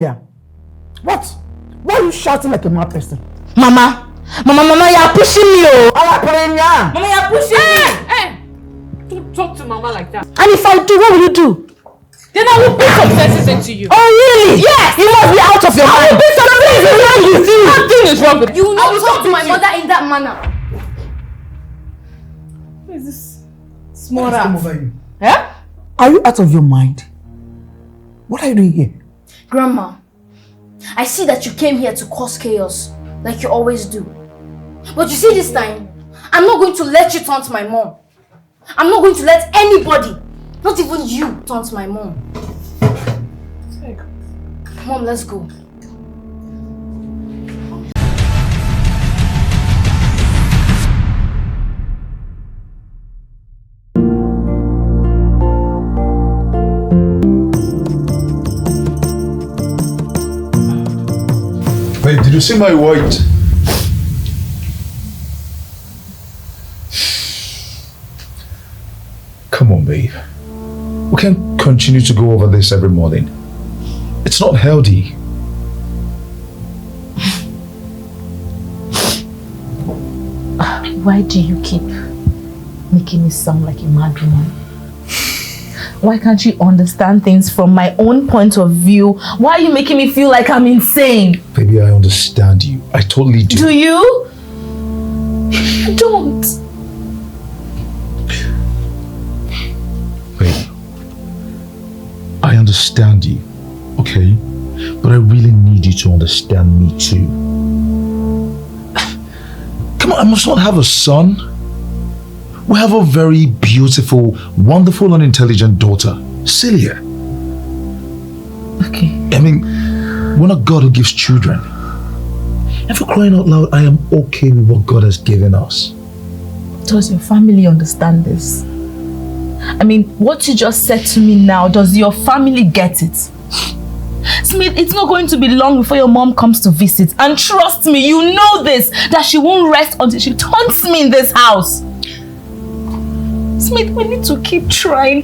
Yeah. What? Why are you shouting like a mad person? Mama, you're pushing me, oh! Mama, you're pushing me! Hey! Don't talk to Mama like that. And if I do, what will you do? Then I will put some senses into you. Oh, really? Yes! You must be out of your mind! Something is wrong with you. You will not talk to my mother in that manner. Who is this small rat? Yeah? Are you out of your mind? What are you doing here? Grandma, I see that you came here to cause chaos, like you always do. But you see this time, I'm not going to let you taunt my mom. I'm not going to let anybody, not even you, taunt my mom. Mom, let's go. Babe, did you see my white? Come on, babe. We can't continue to go over this every morning. It's not healthy. Why do you keep making me sound like a mad woman? Why can't you understand things from my own point of view? Why are you making me feel like I'm insane? Baby, I understand you. I totally do. Do you? Don't. Babe, I understand you, okay? But I really need you to understand me too. Come on, I must not have a son. We have a very beautiful, wonderful and intelligent daughter, Celia. Okay. I mean, we're not God who gives children. And for crying out loud, I am okay with what God has given us. Does your family understand this? I mean, what you just said to me now, does your family get it? Smith, it's not going to be long before your mom comes to visit. And trust me, you know this, that she won't rest until she taunts me in this house. Smith, we need to keep trying.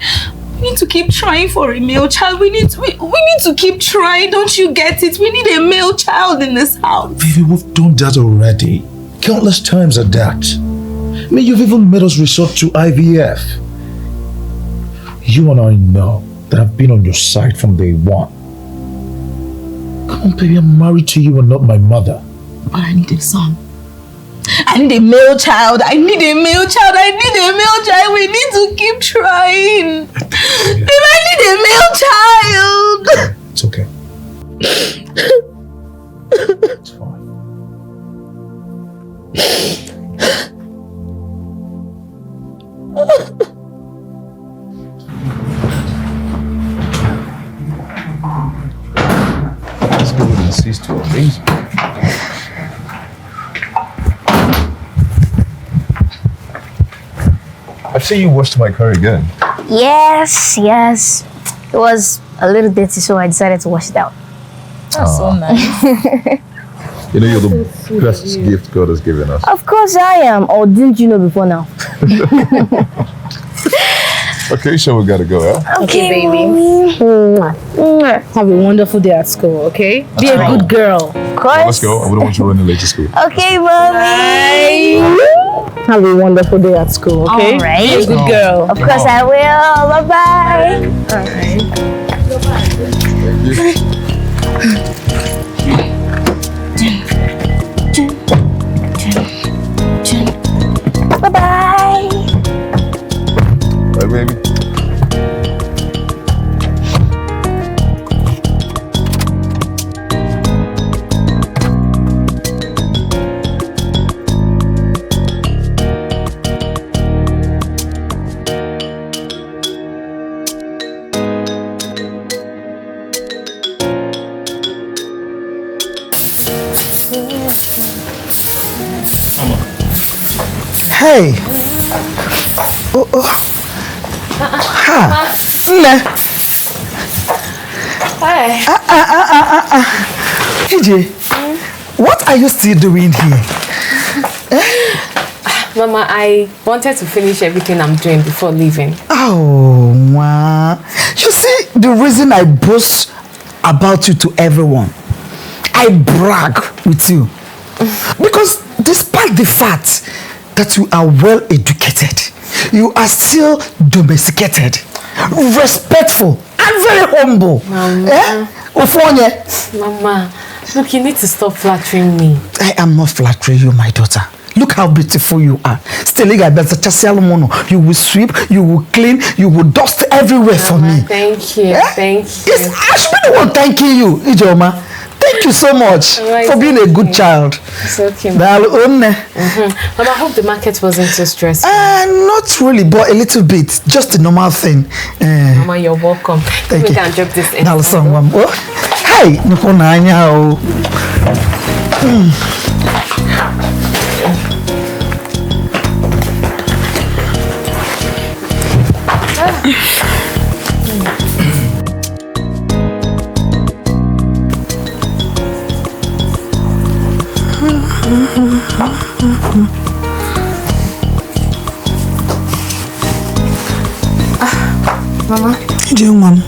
We need to keep trying for a male child. We need to keep trying. Don't you get it? We need a male child in this house. Baby, we've done that already. Countless times at that. I mean, you've even made us resort to IVF. You and I know that I've been on your side from day one. Come on, baby, I'm married to you and not my mother. But I need a son. I need a male child. I need a male child. I need a male child. We need to keep trying. Babe, I need a male child. It's okay. It's fine. Let's go and cease to things. I see you washed my car again. Yes. It was a little dirty, so I decided to wash it out. That's so nice. You know, you're the best gift God has given us. Of course I am. Or didn't you know before now? Okay, so we gotta go, huh? Okay, baby. Have a wonderful day at school, okay? Be a good girl. Of course. Let's go. I wouldn't want you running late to school. Okay, mommy. Have a wonderful day at school, okay? All right. Be a good girl. Of course I will. Bye-bye. All right. Bye-bye. Bye, baby. Hey! PJ, what are you still doing here? Mama, I wanted to finish everything I'm doing before leaving. Oh, wow. You see, the reason I boast about you to everyone. I brag with you. Because despite the fact that you are well educated, you are still domesticated, respectful, and very humble. Mama. Mama, look, you need to stop flattering me. I am not flattering you, my daughter. Look how beautiful you are. Still, you will sweep, you will clean, you will dust everywhere for me. Thank you, thank you. Yes, I should be the one thanking you, Ijoma. Thank you so much for being a good child. It's okay, Mama. Mama, I hope the market wasn't too stressful. Not really, but a little bit. Just a normal thing. Mama, you're welcome. Thank you. Can drop this in. Hey, Mama. Mom.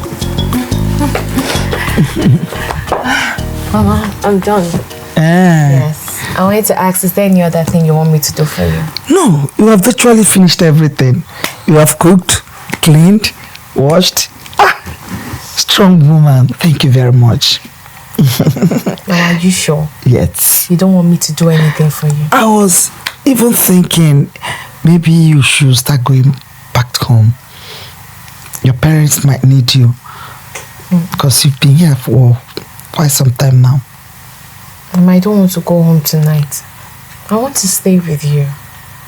Mama, I'm done. Yes. I wanted to ask, is there any other thing you want me to do for you? No, you have virtually finished everything. You have cooked, cleaned, washed. Strong woman. Thank you very much. Mama, are you sure? Yes. You don't want me to do anything for you? I was even thinking maybe you should start going back home. Your parents might need you because you've been here for quite some time now. Mama, I don't want to go home tonight. I want to stay with you.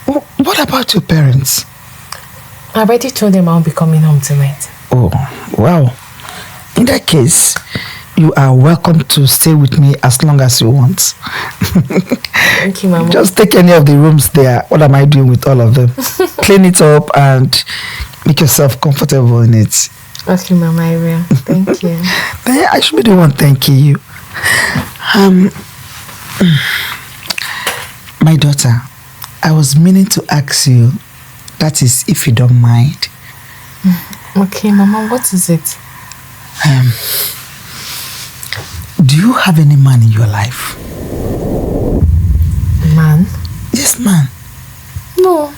What about your parents? I already told them I'll be coming home tonight. Oh, well, in that case, you are welcome to stay with me as long as you want. Thank you, Mama. Just take any of the rooms there. What am I doing with all of them? Clean it up and make yourself comfortable in it. Okay, Mama, I will. Thank you. I should be the one thanking you. My daughter, I was meaning to ask you, that is, if you don't mind. Okay, Mama, what is it? Do you have any man in your life? Man? Yes, man. No.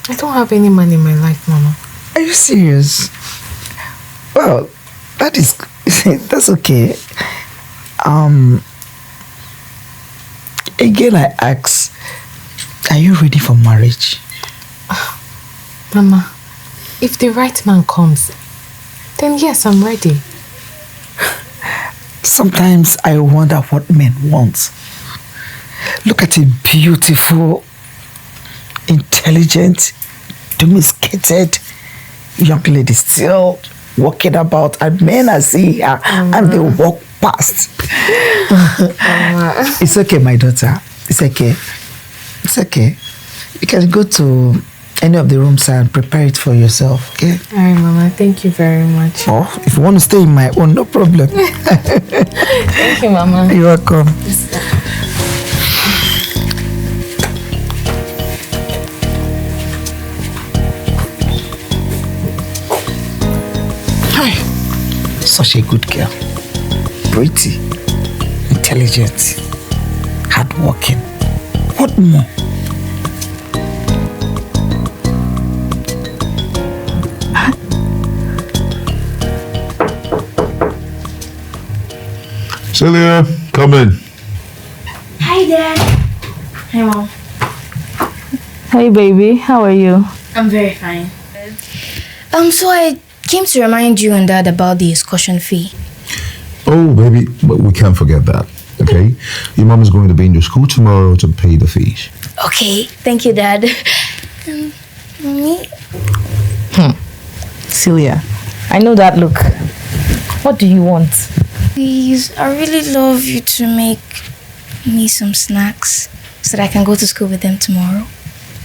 I don't have any man in my life, Mama. Are you serious? Well, that's okay. Again, I ask, are you ready for marriage? Mama, if the right man comes, then yes, I'm ready. Sometimes I wonder what men want. Look at a beautiful, intelligent, domesticated young lady still walking about, and men are seeing her and they walk past. It's okay, my daughter. It's okay. It's okay. You can go to any of the rooms and prepare it for yourself, okay? All right, Mama. Thank you very much. Oh, if you want to stay in my own, no problem. Thank you, Mama. You're welcome. Hi. Such a good girl. Pretty, intelligent, hardworking. What more? Celia, come in. Hi, Dad. Hi, Mom. Hey baby, how are you? I'm very fine. So I came to remind you and Dad about the excursion fee. Oh, baby, but we can't forget that, okay? Your mom is going to be in your school tomorrow to pay the fees. Okay, thank you, Dad. Mommy? Celia, I know that look. What do you want? Please, I really love you to make me some snacks so that I can go to school with them tomorrow.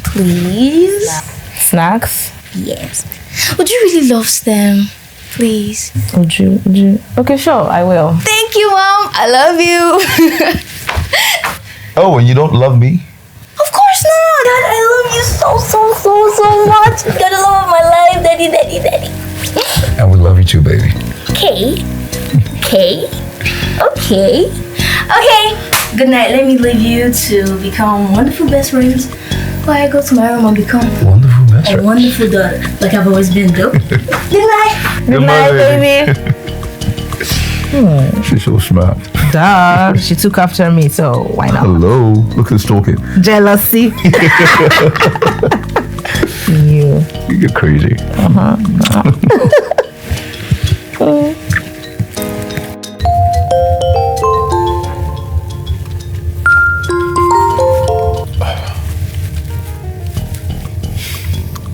Please? Snacks? Yes. Would you really love them? Please. Would you? Okay, sure, I will. Thank you, Mom. I love you. Oh, and you don't love me? Of course not. Dad, I love you so much. You're the love of my life. Daddy. And we love you too, baby. Okay. Okay. Good night. Let me leave you to become wonderful best friends. While I go to my room and become Wonderful best a friend. wonderful daughter, like I've always been, though. Good night. Good night, baby. She's so smart. Duh, she took after me, so why not? Hello. Look who's talking. Jealousy. You. You're crazy.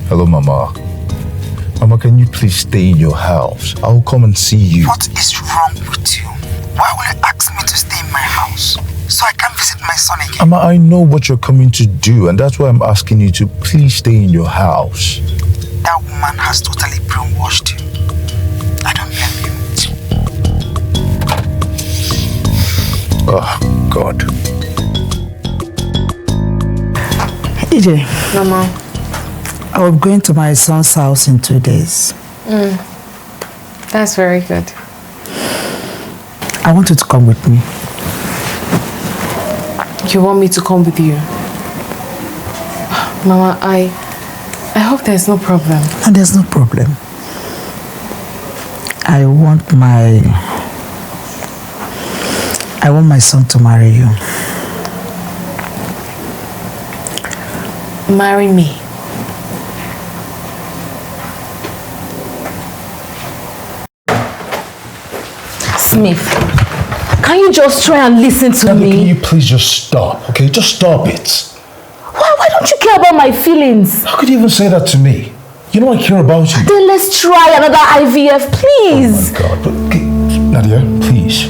Hello, Mama. Mama, can you please stay in your house? I'll come and see you. What is wrong with you? Why will you ask me to stay in my house so I can visit my son again? Mama, I know what you're coming to do, and that's why I'm asking you to please stay in your house. That woman has totally brainwashed you. I don't blame you. Oh, God. EJ, Mama. I'm going to my son's house in 2 days. That's very good. I want you to come with me. You want me to come with you? Mama, I hope there's no problem. And there's no problem. I want my son to marry you. Marry me. Smith, can you just try and listen to Can me? you please just stop, okay? Just stop it. Why don't you care about my feelings? How could you even say that to me? You know I care about you. Then let's try another IVF, please. Oh my God, but Nadia, please.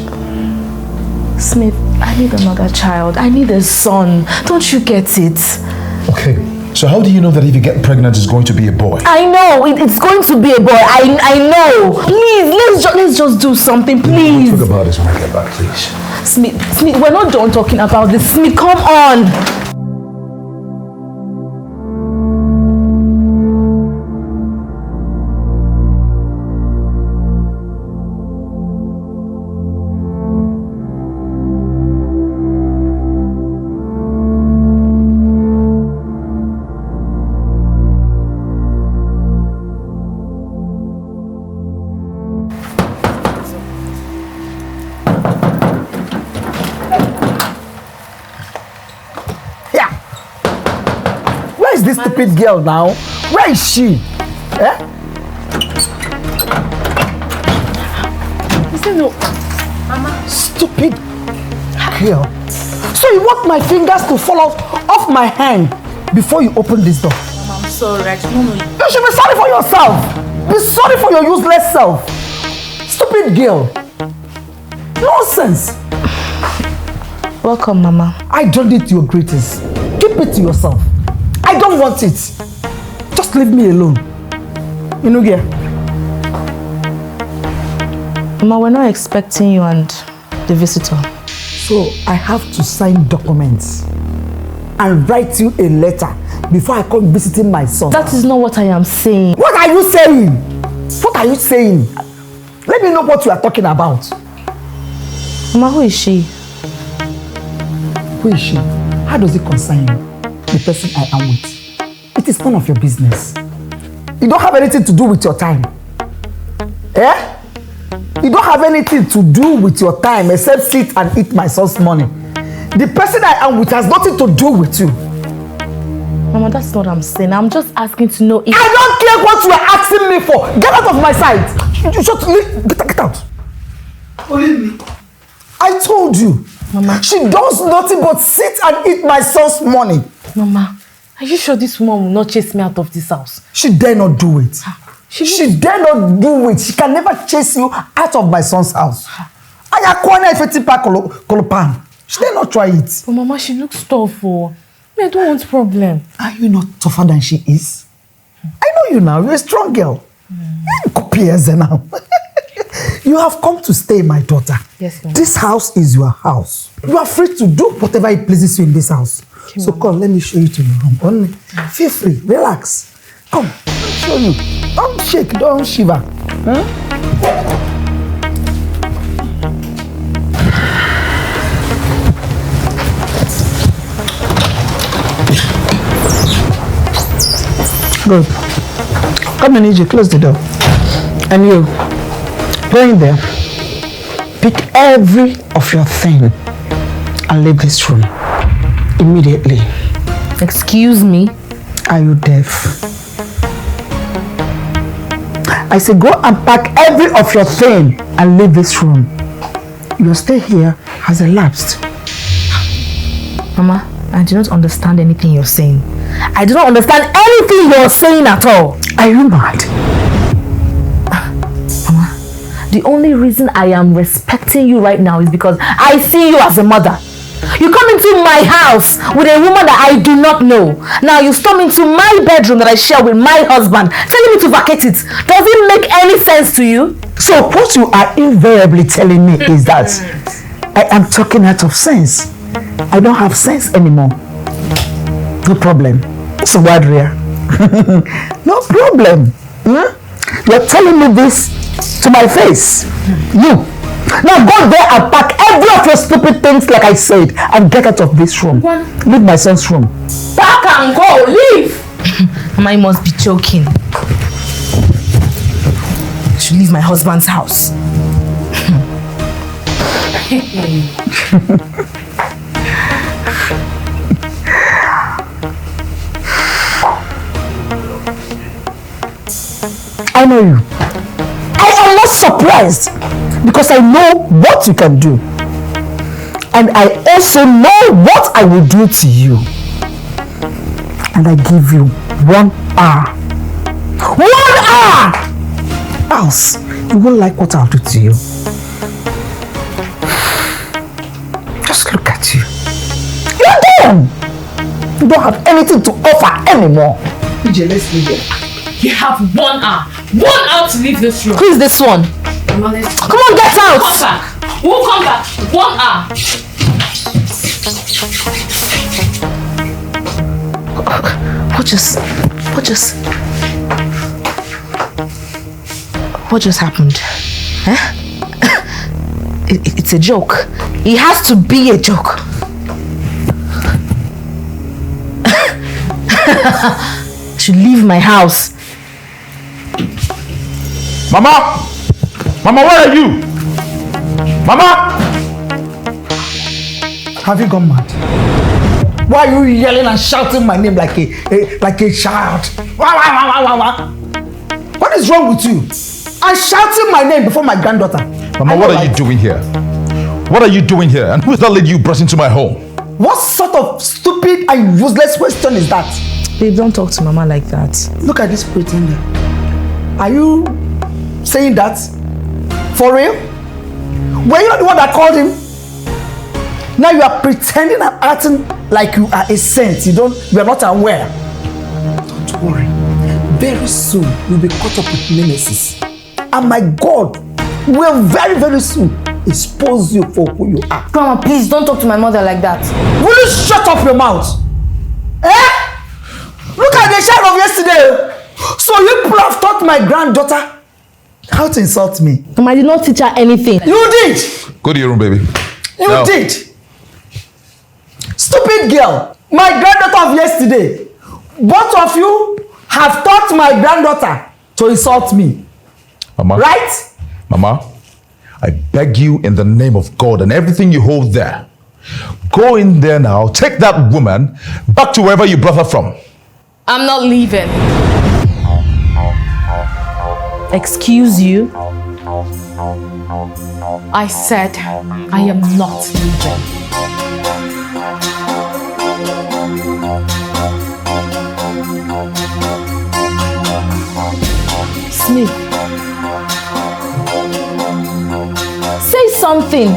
Smith, I need another child. I need a son. Don't you get it? Okay, so how do you know that if you get pregnant, it's going to be a boy? I know it's going to be a boy. I know. Please, let's just do something, please. We'll talk about this when I get back, please. Smith, we're not done talking about this. Smith, come on. This stupid girl now, where is she? No. Stupid girl. So you want my fingers to fall off my hand before you open this door? Mama, I'm sorry. I don't know. You should be sorry for yourself. Be sorry for your useless self. Stupid girl. Nonsense. Welcome, Mama. I don't need your greetings. Keep it to yourself. I don't want it. Just leave me alone. You know, girl. Mama, we're not expecting you and the visitor. So I have to sign documents and write you a letter before I come visiting my son. That is not what I am saying. What are you saying? What are you saying? Let me know what you are talking about. Mama, who is she? Who is she? How does it concern you? The person I am with. It is none of your business. You don't have anything to do with your time. Eh? You don't have anything to do with your time except sit and eat my son's money. The person I am with has nothing to do with you. Mama, that's not what I'm saying. I'm just asking to know if... I don't care what you are asking me for. Get out of my sight. You should get out. Leave me. I told you. Mama. She does nothing but sit and eat my son's money. Mama, are you sure this woman will not chase me out of this house? She dare not do it. She dare not do it. She can never chase you out of my son's house. She dare not try it. But Mama, she looks tough. Oh. I don't want problem. Are you not tougher than she is? I know you now. You're a strong girl. Now. You have come to stay, my daughter. Yes, Mama. This house is your house. You are free to do whatever it pleases you in this house. Okay, so Mama. come, let me show you to your room. Only feel free, relax. Come, let me show you. Don't shake, don't shiver. Good. Come in, EJ, close the door. And you, go in there. Pick every of your thing and leave this room. Immediately. Excuse me? Are you deaf? I say go and pack every of your thing and leave this room. Your stay here has elapsed. Mama, I do not understand anything you're saying. I do not understand anything you're saying at all. Are you mad? Mama, the only reason I am respecting you right now is because I see you as a mother. You come into my house with a woman that I do not know. Now you storm into my bedroom that I share with my husband, telling me to vacate it. Does it make any sense to you? So what you are invariably telling me is that I am talking out of sense. I don't have sense anymore. No problem. So what, Ria? No problem. You're telling me this to my face. You. Now go there and pack every of your stupid things like I said and get out of this room. Leave my son's room. Pack and go. Leave. Mama, you must be joking. I should leave my husband's house. I know you. I am not surprised because I know what you can do. And I also know what I will do to you. And I give you 1 hour. 1 hour! Else, you won't like what I'll do to you. Just look at you. You're done! You don't have anything to offer anymore. EJ, let's leave it. You have 1 hour. 1 hour to leave this room. Who is this one? Come on, get out! Come back. We'll come back. 1 hour. What just happened? Huh? It's a joke. It has to be a joke. I should leave my house. Mama! Mama, where are you? Mama! Have you gone mad? Why are you yelling and shouting my name like a child? What is wrong with you? I'm shouting my name before my granddaughter. Mama, what are you doing here? What are you doing here? And who is that lady you brought into my home? What sort of stupid and useless question is that? Babe, don't talk to Mama like that. Look at this pretender. Are you saying that? For real? Were you the one that called him? Now you are pretending and acting like you are a saint. You are not aware. Don't worry. Very soon you'll be caught up with menaces. And my God will very, very soon expose you for who you are. Grandma, please don't talk to my mother like that. Will you shut up your mouth? Eh? Look at the child of yesterday. So you could have taught my granddaughter how to insult me. Mama, I did not teach her anything. You did. Go to your room, baby. You did. Stupid girl. My granddaughter of yesterday. Both of you have taught my granddaughter to insult me. Mama. Right? Mama, I beg you in the name of God and everything you hold there. Go in there now, take that woman back to wherever you brought her from. I'm not leaving. Excuse you? I said I am not leaving. Smith, say something.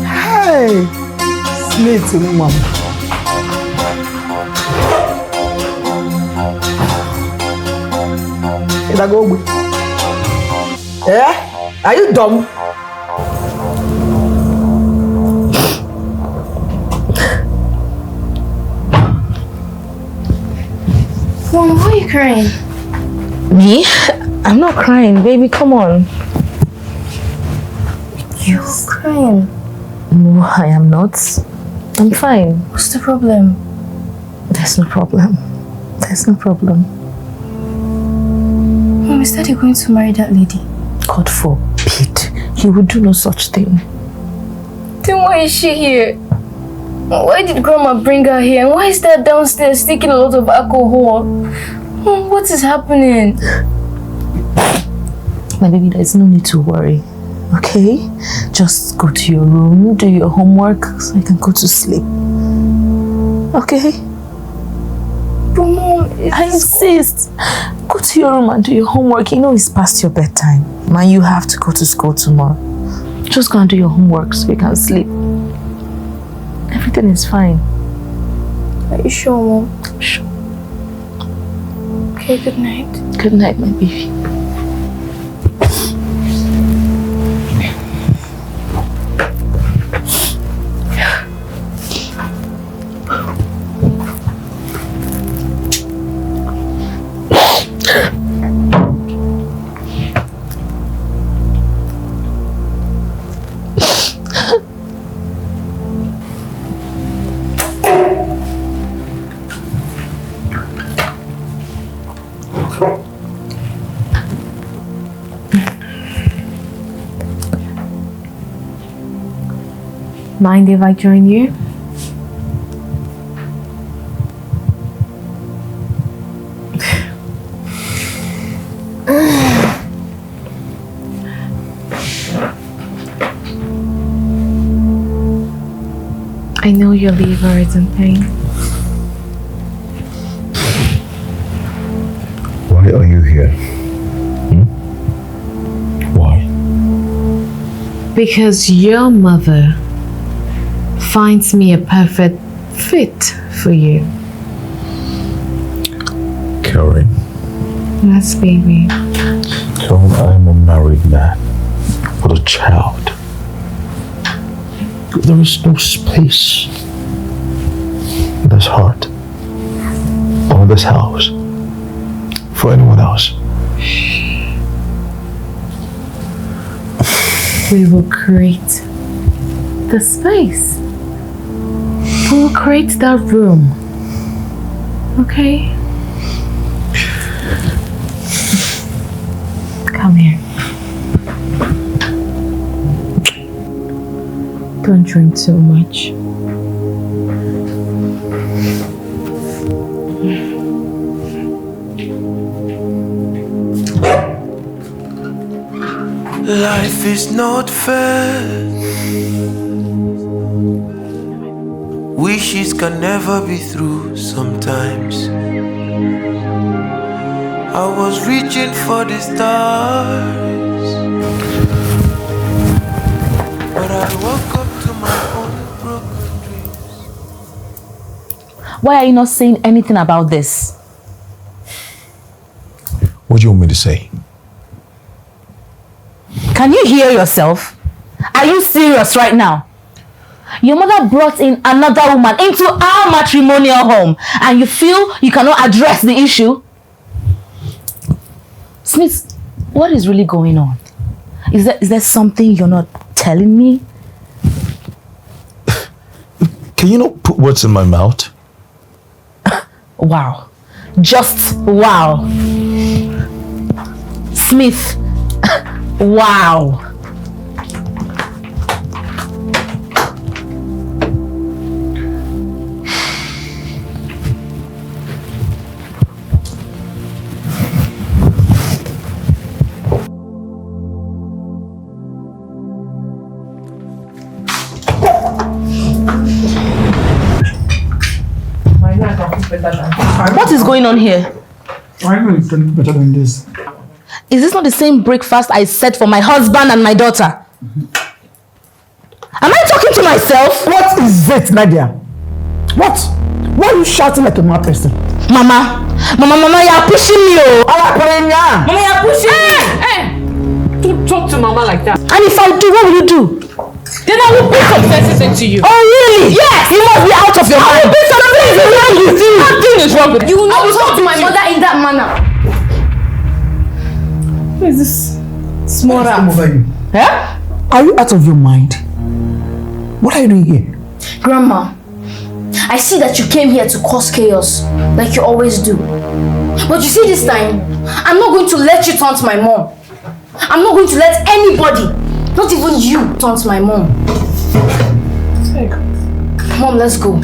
Hey, Smith, mom. Is that go? Yeah? Are you dumb? Mom, why are you crying? Me? I'm not crying, baby. Come on. You're crying. No, I am not. I'm fine. What's the problem? There's no problem. There's no problem. Mom, is Daddy going to marry that lady? God forbid. He would do no such thing. Then why is she here? Why did Grandma bring her here? And why is Dad downstairs taking a lot of alcohol? Mom, what is happening? My baby, there's no need to worry. Okay? Just go to your room, do your homework so I can go to sleep. Okay? But Mom, I insist. Go to your room and do your homework. You know it's past your bedtime. Man, you have to go to school tomorrow. Just go and do your homework so you can sleep. Everything is fine. Are you sure, Mom? I'm sure. Okay, good night. Good night, my baby. Mind if I join you? I know your liver is in pain. Why are you here? Why? Because your mother finds me a perfect fit for you. Karen. Yes, baby. Karen, I'm a married man with a child. There is no space in this heart or in this house for anyone else. We will create the space. We will create that room. Okay? Come here. Don't drink too much. Life is not fair. Wishes can never be through sometimes. I was reaching for the stars, but I woke up to my own broken dreams. Why are you not saying anything about this? What do you want me to say? Can you hear yourself? Are you serious right now? Your mother brought in another woman into our matrimonial home and you feel you cannot address the issue? Smith, what is really going on? Is there something you're not telling me? Can you not put words in my mouth? Wow. Just wow. Smith, wow. What is going on here? I know you can do better than this. Is this not the same breakfast I set for my husband and my daughter? Am I talking to myself? What is it, Nadia? What? Why are you shouting like a mad person? Mama, you are pushing me, oh. Mama, you're pushing me! Hey! Don't talk to Mama like that. And if I do, what will you do? Then I will put some senses into you. Oh, really? Yes! You must be out of your mind. I will put some senses into you. Nothing is wrong with you. You will not talk to my mother in that manner. Who is this small rat? Over you. Huh? Are you out of your mind? What are you doing here? Grandma, I see that you came here to cause chaos, like you always do. But you see this time, I'm not going to let you taunt my mom. I'm not going to let anybody, not even you, taunt my mom. Mom, let's go.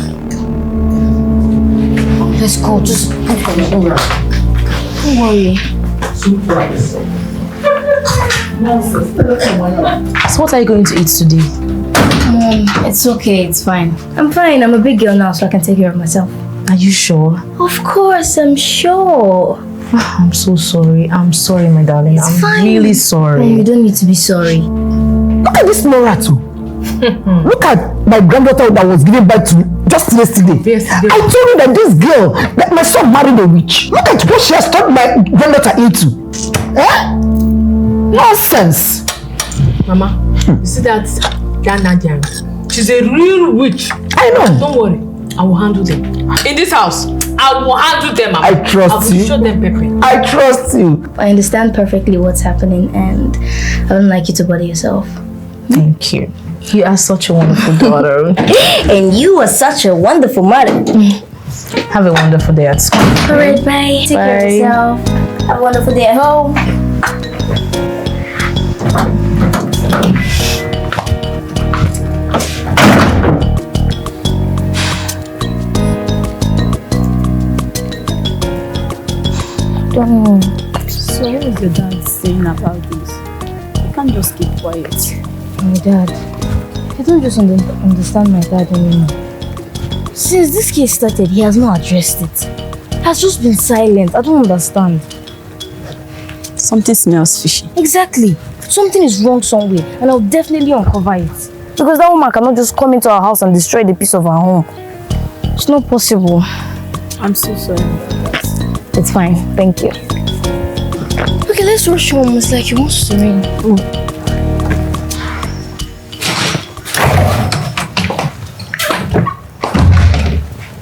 Let's go, just put on your own. Don't worry. So what are you going to eat today? Mom, it's okay, it's fine. I'm fine, I'm a big girl now, so I can take care of myself. Are you sure? Of course, I'm sure. I'm so sorry. I'm sorry, my darling. It's I'm fine. really sorry. Mom, you don't need to be sorry. Look at this Nora too. Look at my granddaughter that was given birth to just yesterday. I told you that this girl, that my son married a witch. Look at what she has turned my granddaughter into. Eh? Nonsense. Mama, you see that Nigerian? She's a real witch. I know. Don't worry, I will handle them. In this house, I will handle them. Mama. I trust you. I will show them pepper. I trust you. I understand perfectly what's happening and I don't like you to bother yourself. Thank you. You are such a wonderful daughter. And you are such a wonderful mother. Have a wonderful day at school. Alright, bye. Take care of yourself. Have a wonderful day at home. So what is your dad saying about this? You can't just keep quiet. My dad. I don't just understand my dad anymore. Since this case started, he has not addressed it. He has just been silent. I don't understand. Something smells fishy. Exactly. Something is wrong somewhere and I'll definitely uncover it. Because that woman cannot just come into our house and destroy the peace of our home. It's not possible. I'm so sorry. It's fine. Thank you. Okay, let's rush home. It's like he wants to rain.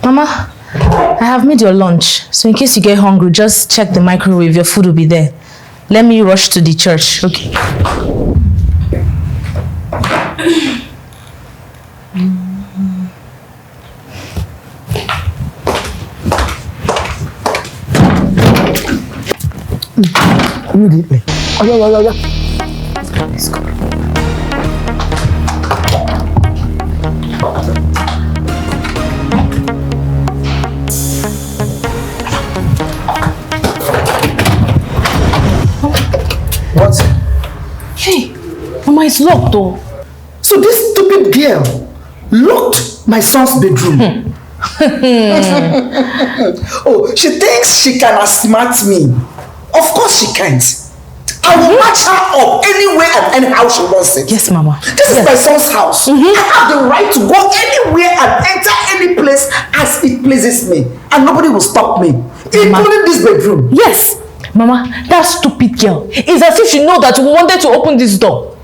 Mama, I have made your lunch. So in case you get hungry, just check the microwave. Your food will be there. Let me rush to the church. Okay. Immediately. Oh, yeah. Let's go. What? Hey, Mama, it's locked though. So this stupid girl locked my son's bedroom. Oh, she thinks she can outsmart me. Of course she can't. I will match her up anywhere and anyhow she wants it. Yes, Mama. This is my son's house. I have the right to go anywhere and enter any place as it pleases me. And nobody will stop me. Including this bedroom. Yes. Mama, that stupid girl. It's as if she knows that you wanted to open this door.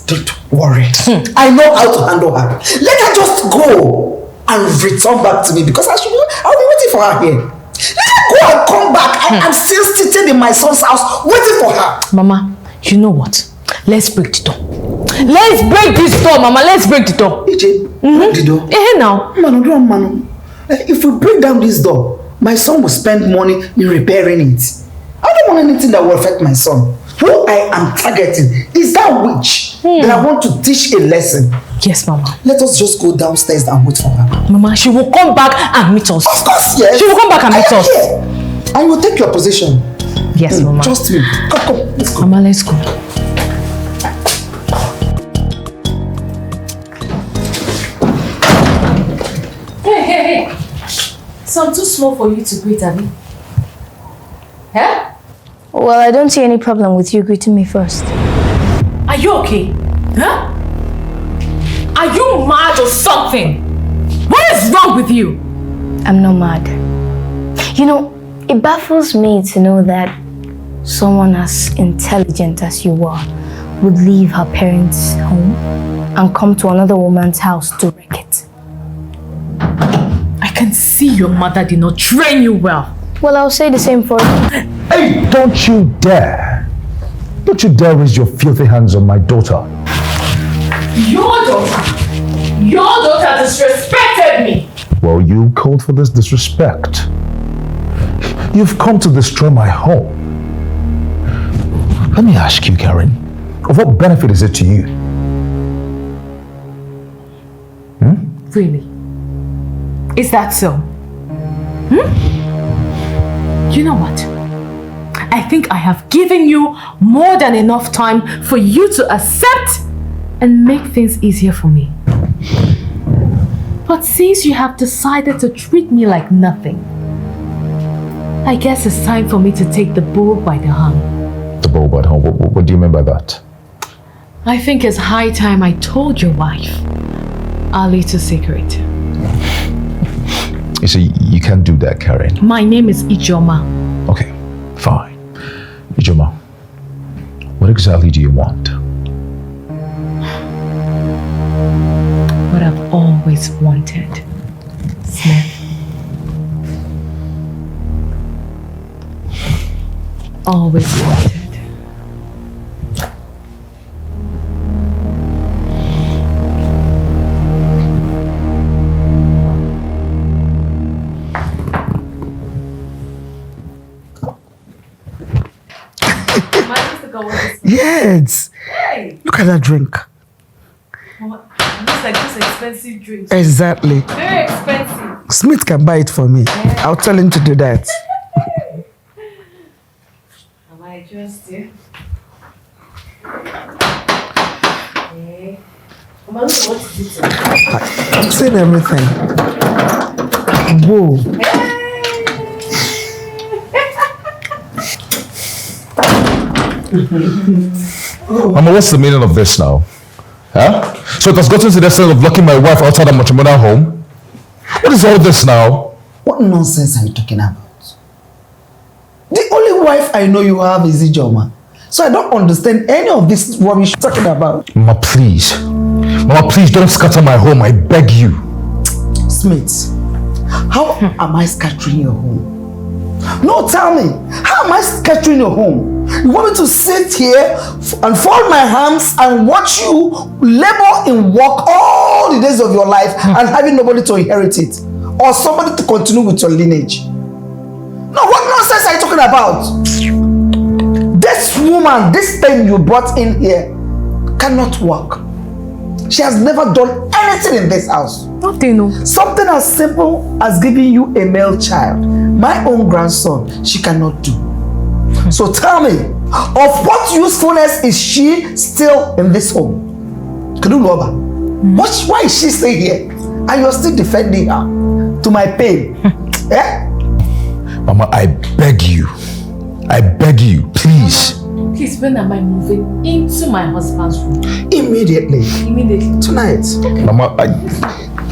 Don't worry. I know how to handle her. Let her just go and return back to me because I'll be waiting for her here. Let her go and come back. I'm still seated in my son's house waiting for her. Mama, you know what? Let's break the door. Let's break this door, Mama. Let's break the door. EJ, break the door. Now. Manu. If we break down this door, my son will spend money in repairing it. I don't want anything that will affect my son. Who I am targeting is that witch that I want to teach a lesson. Yes, Mama. Let us just go downstairs and wait for her. Mama, she will come back and meet us. Of course, yes. She will come back and meet us. Here. I will take your position. Yes, Mama. Trust me. Come, let's go. Mama, let's go. Hey. So I'm too small for you to greet, Abby. Huh? Well, I don't see any problem with you greeting me first. Are you okay? Huh? Are you mad or something? What is wrong with you? I'm not mad. You know, it baffles me to know that someone as intelligent as you are would leave her parents' home and come to another woman's house to wreck it. I can see your mother did not train you well. Well, I'll say the same for you. Hey, don't you dare! Don't you dare raise your filthy hands on my daughter. Your daughter? Your daughter disrespected me. Well, you called for this disrespect. You've come to destroy my home. Let me ask you, Karen, of what benefit is it to you? Really? Is that so? You know what? I think I have given you more than enough time for you to accept and make things easier for me. But since you have decided to treat me like nothing, I guess it's time for me to take the bull by the horn. The bull by the horn? What do you mean by that? I think it's high time I told your wife our little secret. You see, you can't do that, Karen. My name is Ijoma. Okay, fine. Ijoma, what exactly do you want? What I've always wanted, Smith. Always wanted. Yes. Hey. Look at that drink. Looks like those expensive drinks. Exactly. Very expensive. Smith can buy it for me. Yeah. I'll tell him to do that. Am I trust you? Okay. Mama, look what is it? I'm saying everything. Whoa. Mama, what's the meaning of this now? Huh? So it has gotten to the extent of locking my wife outside the matrimonial home? What is all this now? What nonsense are you talking about? The only wife I know you have is Ijoma. So I don't understand any of this rubbish you're talking about. Mama, please. Mama, please don't scatter my home. I beg you. Smith, how am I scattering your home? No, tell me. How am I scattering your home? You want me to sit here and fold my hands and watch you labor in work all the days of your life and having nobody to inherit it? Or somebody to continue with your lineage? No, what nonsense are you talking about? This woman, this thing you brought in here cannot work. She has never done anything in this house. What do you know? Something as simple as giving you a male child, my own grandson, she cannot do. So tell me, of what usefulness is she still in this home? Kadulova, why is she still here? And you're still defending her to my pain. Eh? Mama, I beg you, please. Please, when am I moving into my husband's room? Immediately. Tonight. Mama,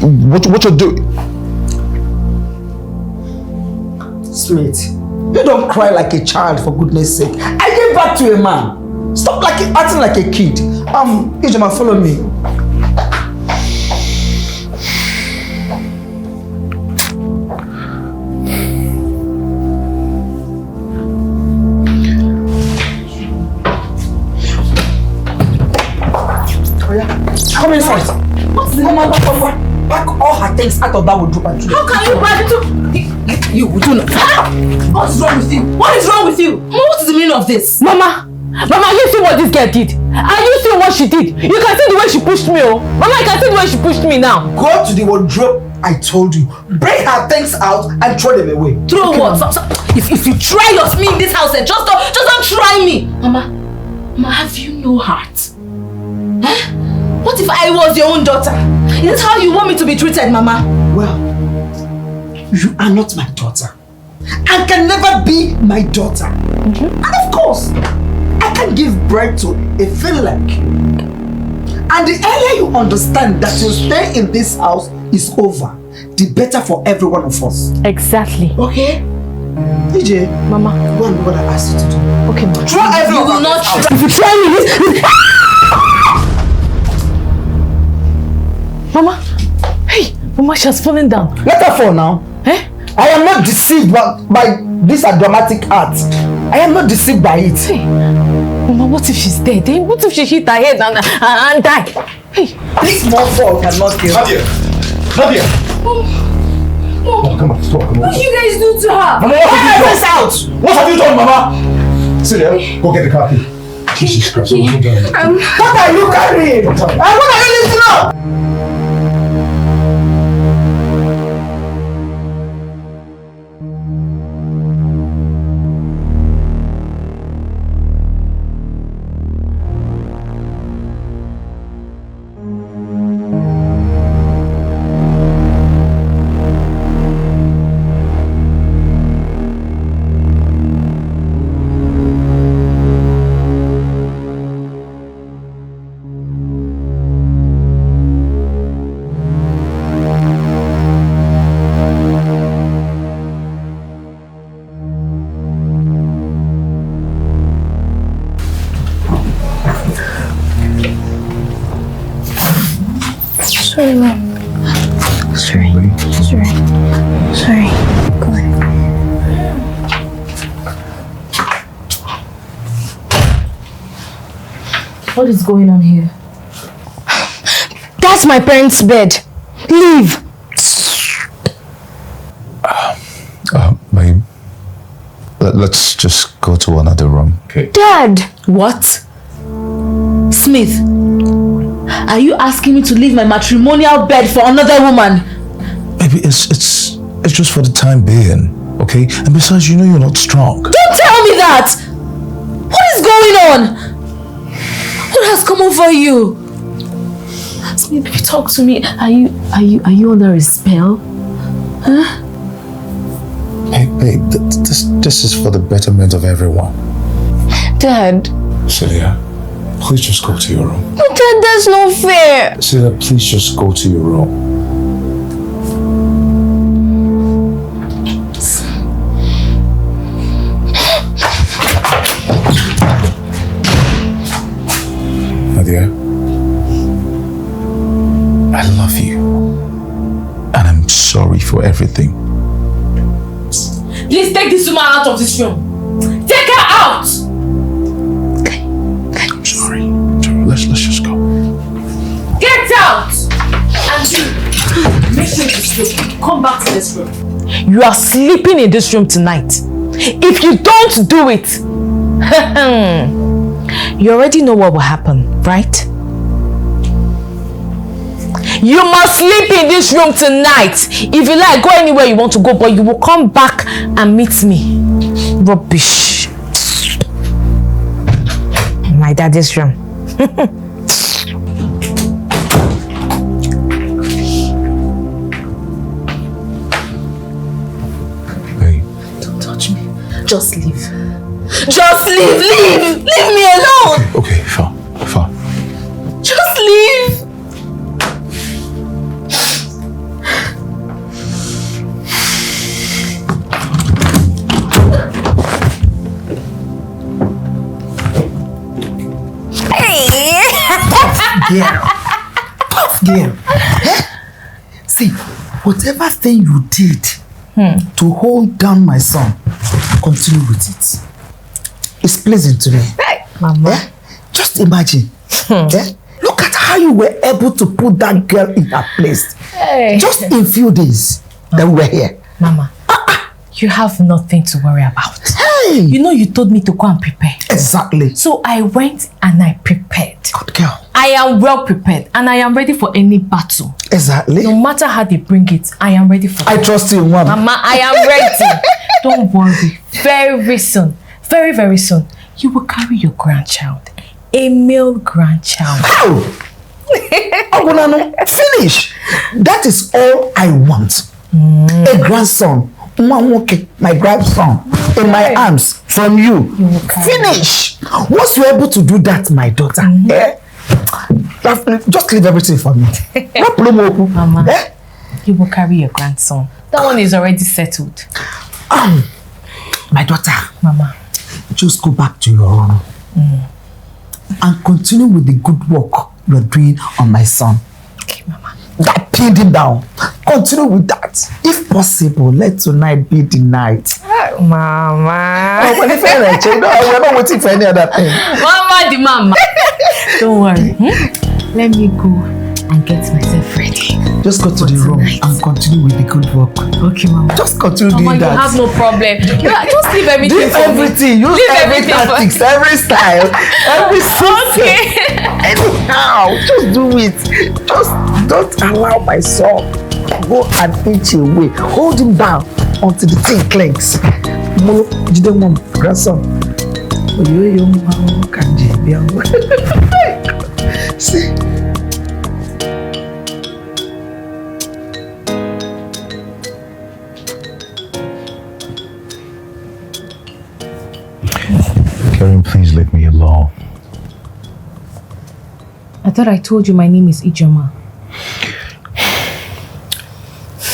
what you do? Smith, you don't cry like a child, for goodness sake. I gave back to a man. Stop acting like a kid. Ijoma, follow me. Come inside. What's the woman pack all her things out of that wardrobe and How can you pack it? You do not. What's wrong with you? What is wrong with you? What is the meaning of this? Mama, you see what this girl did? And you see what she did? You can see the way she pushed me, oh. Mama, I can see the way she pushed me now. Go to the wardrobe, I told you. Bring her things out and throw them away. Throw okay, what? If you try me in this house, just don't try me. Mama, have you no heart? Huh? What if I was your own daughter? Is this how you want me to be treated, Mama? Well, you are not my daughter. And can never be my daughter. And of course, I can give birth to a thing like you. And the earlier you understand that your stay in this house is over, the better for every one of us. Exactly. Okay? DJ, Mama, go and do what I asked you to do. Okay, Mama. Try everyone. You will not try. If you try me, Mama, hey, Mama, she has fallen down. Let her fall now. Eh? I am not deceived by this dramatic art. I am not deceived by it. Hey, Mama, what if she's dead? Eh? What if she hit her head and die? This small fault cannot kill. Nadia! Nadia! Mom, Oh, come on, come on. what did you guys do to her? Mama, what have you done? What have you done, Mama? Sit there. Go get the car key. Jesus Christ. What are you carrying? What are you lifting up? Sorry, Mom. Sorry. Go ahead. What is going on here? That's my parents' bed. Leave. Babe, let's just go to another room, okay? Dad. What? Smith, are you asking me to leave my matrimonial bed for another woman? Baby, it's just for the time being, okay? And besides, you know you're not strong. Don't tell me that! What is going on? What has come over you? Smith, baby, talk to me. Are you under a spell? Huh? Hey, babe, this is for the betterment of everyone. Dad. Celia, please just go to your room. But Dad, that's not fair. Celia, please just go to your room. Nadia, I love you. And I'm sorry for everything. Please take this woman out of this room. Take her out! I'm sorry. Let's just go. Get out! And you, make sure you sleep. Come back to this room. You are sleeping in this room tonight. If you don't do it, you already know what will happen, right? You must sleep in this room tonight. If you like, go anywhere you want to go, but you will come back and meet me. Rubbish. My daddy's room. Hey. Don't touch me. Just leave. Just leave. Leave me alone. Okay, fine. Just leave. Tough girl. See, whatever thing you did to hold down my son, continue with it. It's pleasing to me. Mama. Just imagine. Look at how you were able to put that girl in her place. Just in few days that we were here. Mama, you have nothing to worry about. Hey! You know you told me to go and prepare. Exactly. So I went and I prepared. Good girl. I am well prepared and I am ready for any battle. Exactly. No matter how they bring it, I am ready for it. I trust you, Mom. Mama, I am ready. Don't worry. Very soon, very, very soon, you will carry your grandchild. A male grandchild. How? Finish. That is all I want. A grandson. My grandson in my arms from you. Finish. Once you're able to do that, my daughter, just leave everything for me. No problem. Mama, you will carry your grandson. That one is already settled. My daughter, Mama, just go back to your room and continue with the good work you're doing on my son. Okay, Mama. That pinned him down. Continue with that. If possible, let tonight be the night. Mama. We're not waiting for any other thing. Mama, the mama. Don't worry. Let me go and get myself ready. Just go to the room and continue with the good work. Okay, Mama. Just continue Mama, doing that. you have no problem. Just leave everything Do for me. everything. Use Leave every everything for tactics, every style, every system. Okay. Anyhow, just do it. Just don't allow my son go an inch away. Hold him down until the thing clinks. Molo, jide mom, grandson. Oyo mama kanje biango. See. Karen, please leave me alone. I thought I told you my name is Ijoma.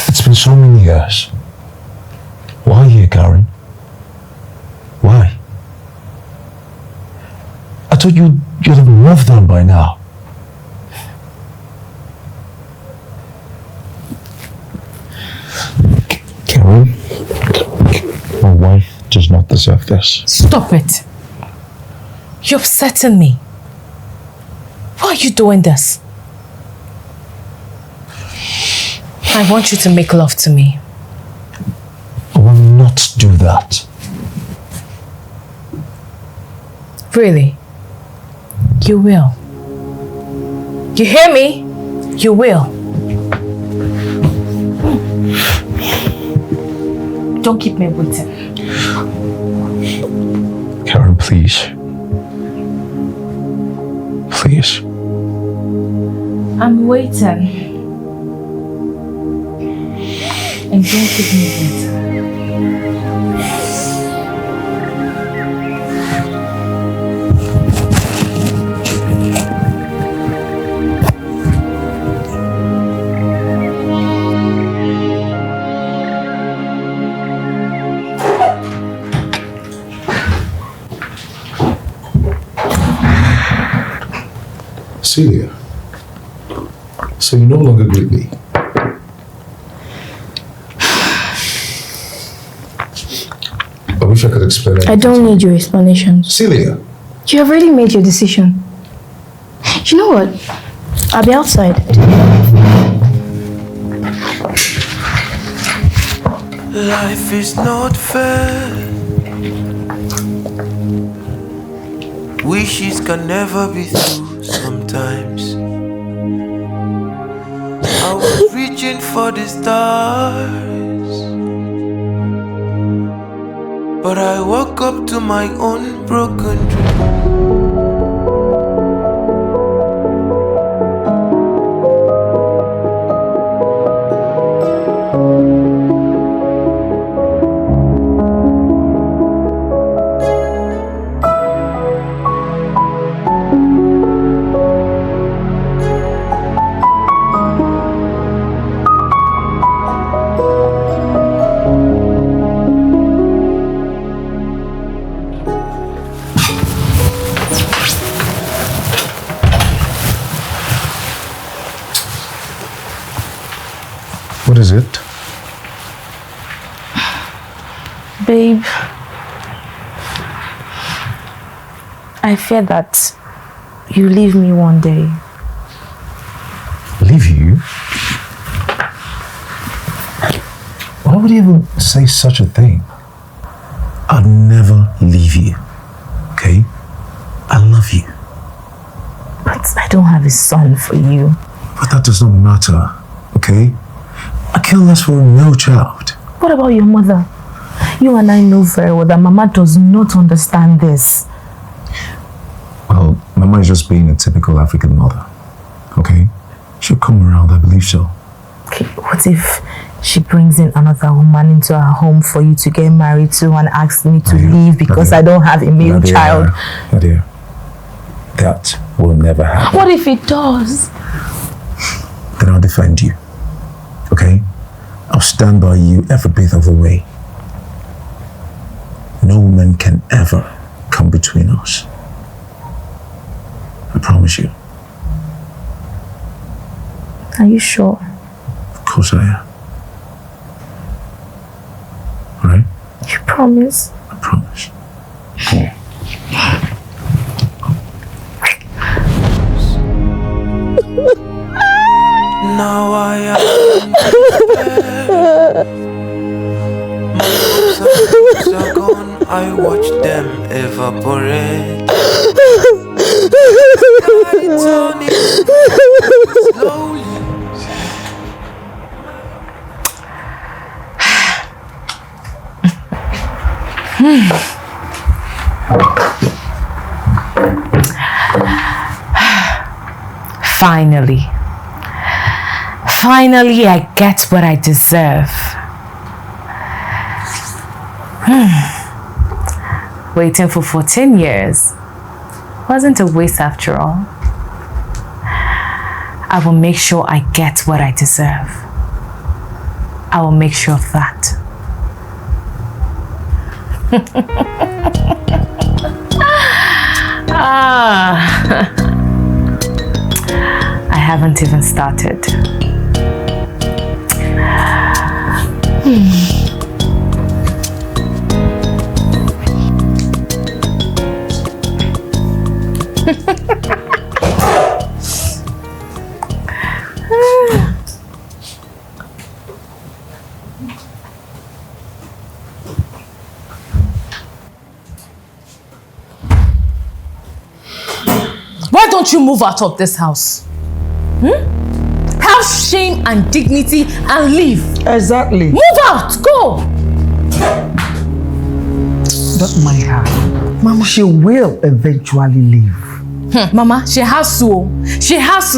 It's been so many years. Why here, Karen? Why? I thought you'd have moved on by now. Karen, my wife does not deserve this. Stop it. You're upsetting me. Why are you doing this? I want you to make love to me. I will not do that. Really? You will. You hear me? You will. Don't keep me waiting. Karen, please. Please. I'm waiting. And don't keep me waiting. Celia, so you no longer greet me. I wish I could explain it. I don't need your explanations. Celia. You have already made your decision. You know what? I'll be outside. Life is not fair. Wishes can never be through sometimes. I was reaching for the stars, but I woke up to my own broken dream. What is it? Babe, I fear that you leave me one day. Leave you? Why would you even say such a thing? I'd never leave you, okay? I love you. But I don't have a son for you. But that does not matter, okay? I care less for a male child. What about your mother? You and I know very well that Mama does not understand this. Well, Mama is just being a typical African mother, okay? She'll come around, I believe so. Okay, what if she brings in another woman into her home for you to get married to and asks me to leave because I don't have a male child? Nadia, that will never happen. What if it does? Then I'll defend you, okay? I'll stand by you every bit of the way. No woman can ever come between us. I promise you. Are you sure? Of course I am. All right? You promise? I promise. I watch them evaporate. Sky turning slowly. Finally, I get what I deserve. Waiting for 14 years wasn't a waste after all. I will make sure I get what I deserve. I will make sure of that. I haven't even started. Why don't you move out of this house? Have shame and dignity and leave. Exactly. Move out, go. Don't mind her. Mama, she will eventually leave. Mama, she has to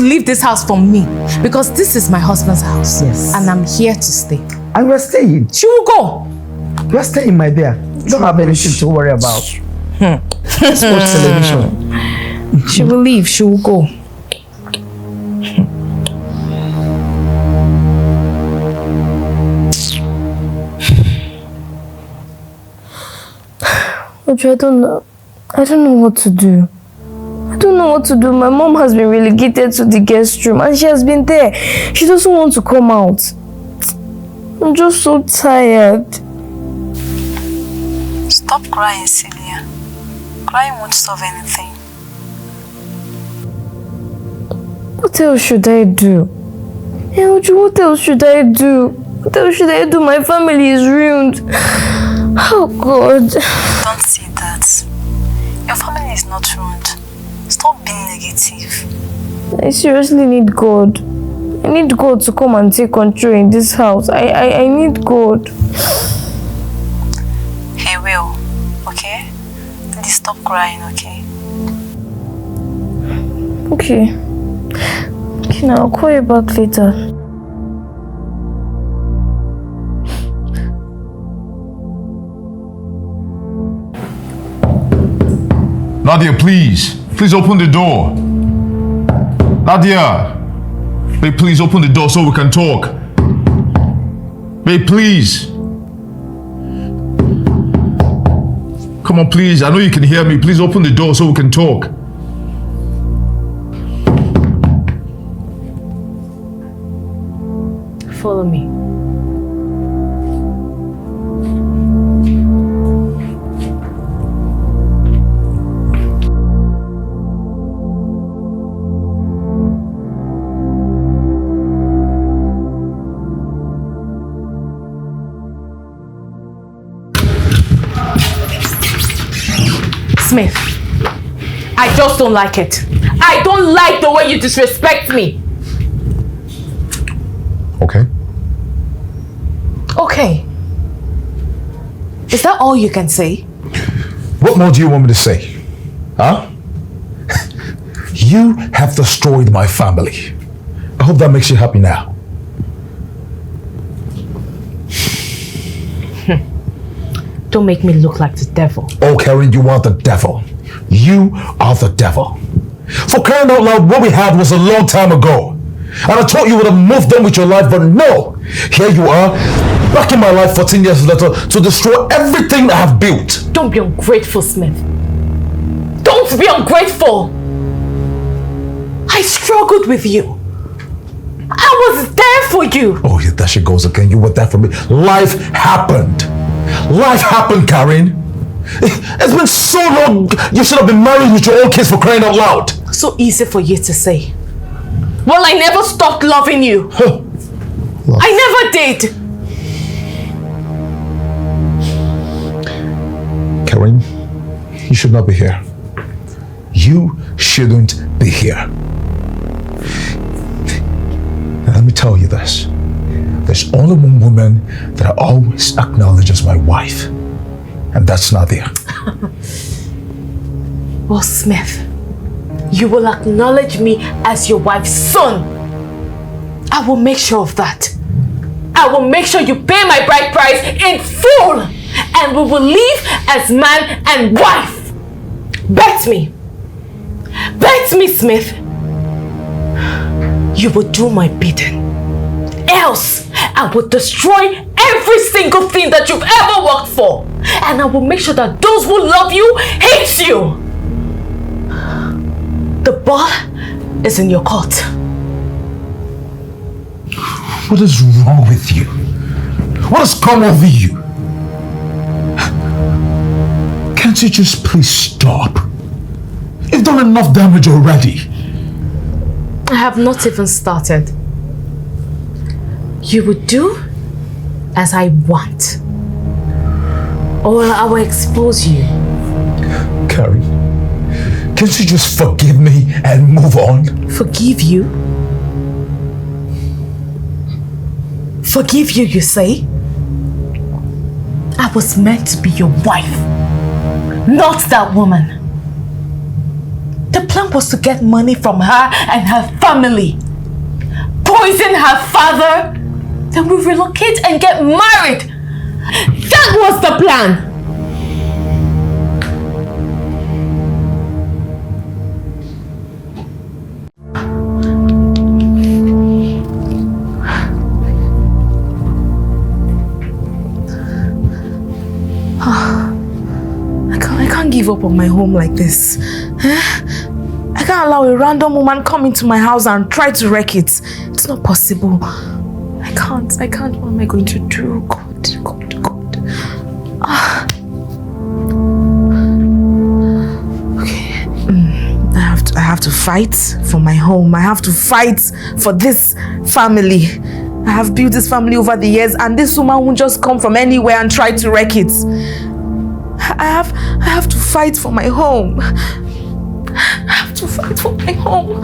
leave this house from me because this is my husband's house. Yes. And I'm here to stay. And we're staying. She will go. We're staying, my dear. You don't have anything to worry about. Let's watch television. She will leave. She will go. Ojo, I don't know what to do. I don't know what to do. My mom has been relegated to the guest room and she has been there. She doesn't want to come out. I'm just so tired. Stop crying, Celia. Crying won't solve anything. What else should I do? Hey, Ojo, what else should I do? What else should I do? My family is ruined. Oh, God. Don't say that. Your family is not ruined. Stop being negative. I seriously need God. I need God to come and take control in this house. I need God. He will, okay? Please stop crying, okay? Okay. Okay, now I'll call you back later. Nadia, please. Please open the door. Nadia. Babe, please open the door so we can talk. Babe, please. Come on, please. I know you can hear me. Please open the door so we can talk. Follow me. Smith, I just don't like it. I don't like the way you disrespect me. Okay. Okay. Is that all you can say? What more do you want me to say? Huh? You have destroyed my family. I hope that makes you happy now. Don't make me look like the devil. Oh, Karen, you are the devil. You are the devil. For crying out loud, what we had was a long time ago. And I thought you would have moved on with your life, but no. Here you are, back in my life 14 years later to destroy everything I have built. Don't be ungrateful, Smith. Don't be ungrateful. I struggled with you. I was there for you. Oh, yeah, there she goes again. You were there for me. Life happened. Life happened, Karen. It's been so long. You should have been married with your own kids, for crying out loud. So easy for you to say. Well, I never stopped loving you. Huh. I never did. Karim, you should not be here. You shouldn't be here. And let me tell you this. There's only one woman that I always acknowledge as my wife. And that's Nadia. Well, Smith, you will acknowledge me as your wife's son. I will make sure of that. I will make sure you pay my bride price in full. And we will live as man and wife. Bet me. Bet me, Smith. You will do my bidding. Else, I will destroy every single thing that you've ever worked for. And I will make sure that those who love you hate you. The ball is in your court. What is wrong with you? What has come over you? Can't you just please stop? You've done enough damage already. I have not even started. You would do as I want, or I will expose you. Carrie, can't you just forgive me and move on? Forgive you? Forgive you, you say? I was meant to be your wife, not that woman. The plan was to get money from her and her family, poison her father, then we relocate and get married. That was the plan. I can't give up on my home like this. I can't allow a random woman come into my house and try to wreck it. It's not possible. I can't. What am I going to do? God. Okay. I have to fight for my home. I have to fight for this family. I have built this family over the years, and this woman won't just come from anywhere and try to wreck it. I have to fight for my home. I have to fight for my home.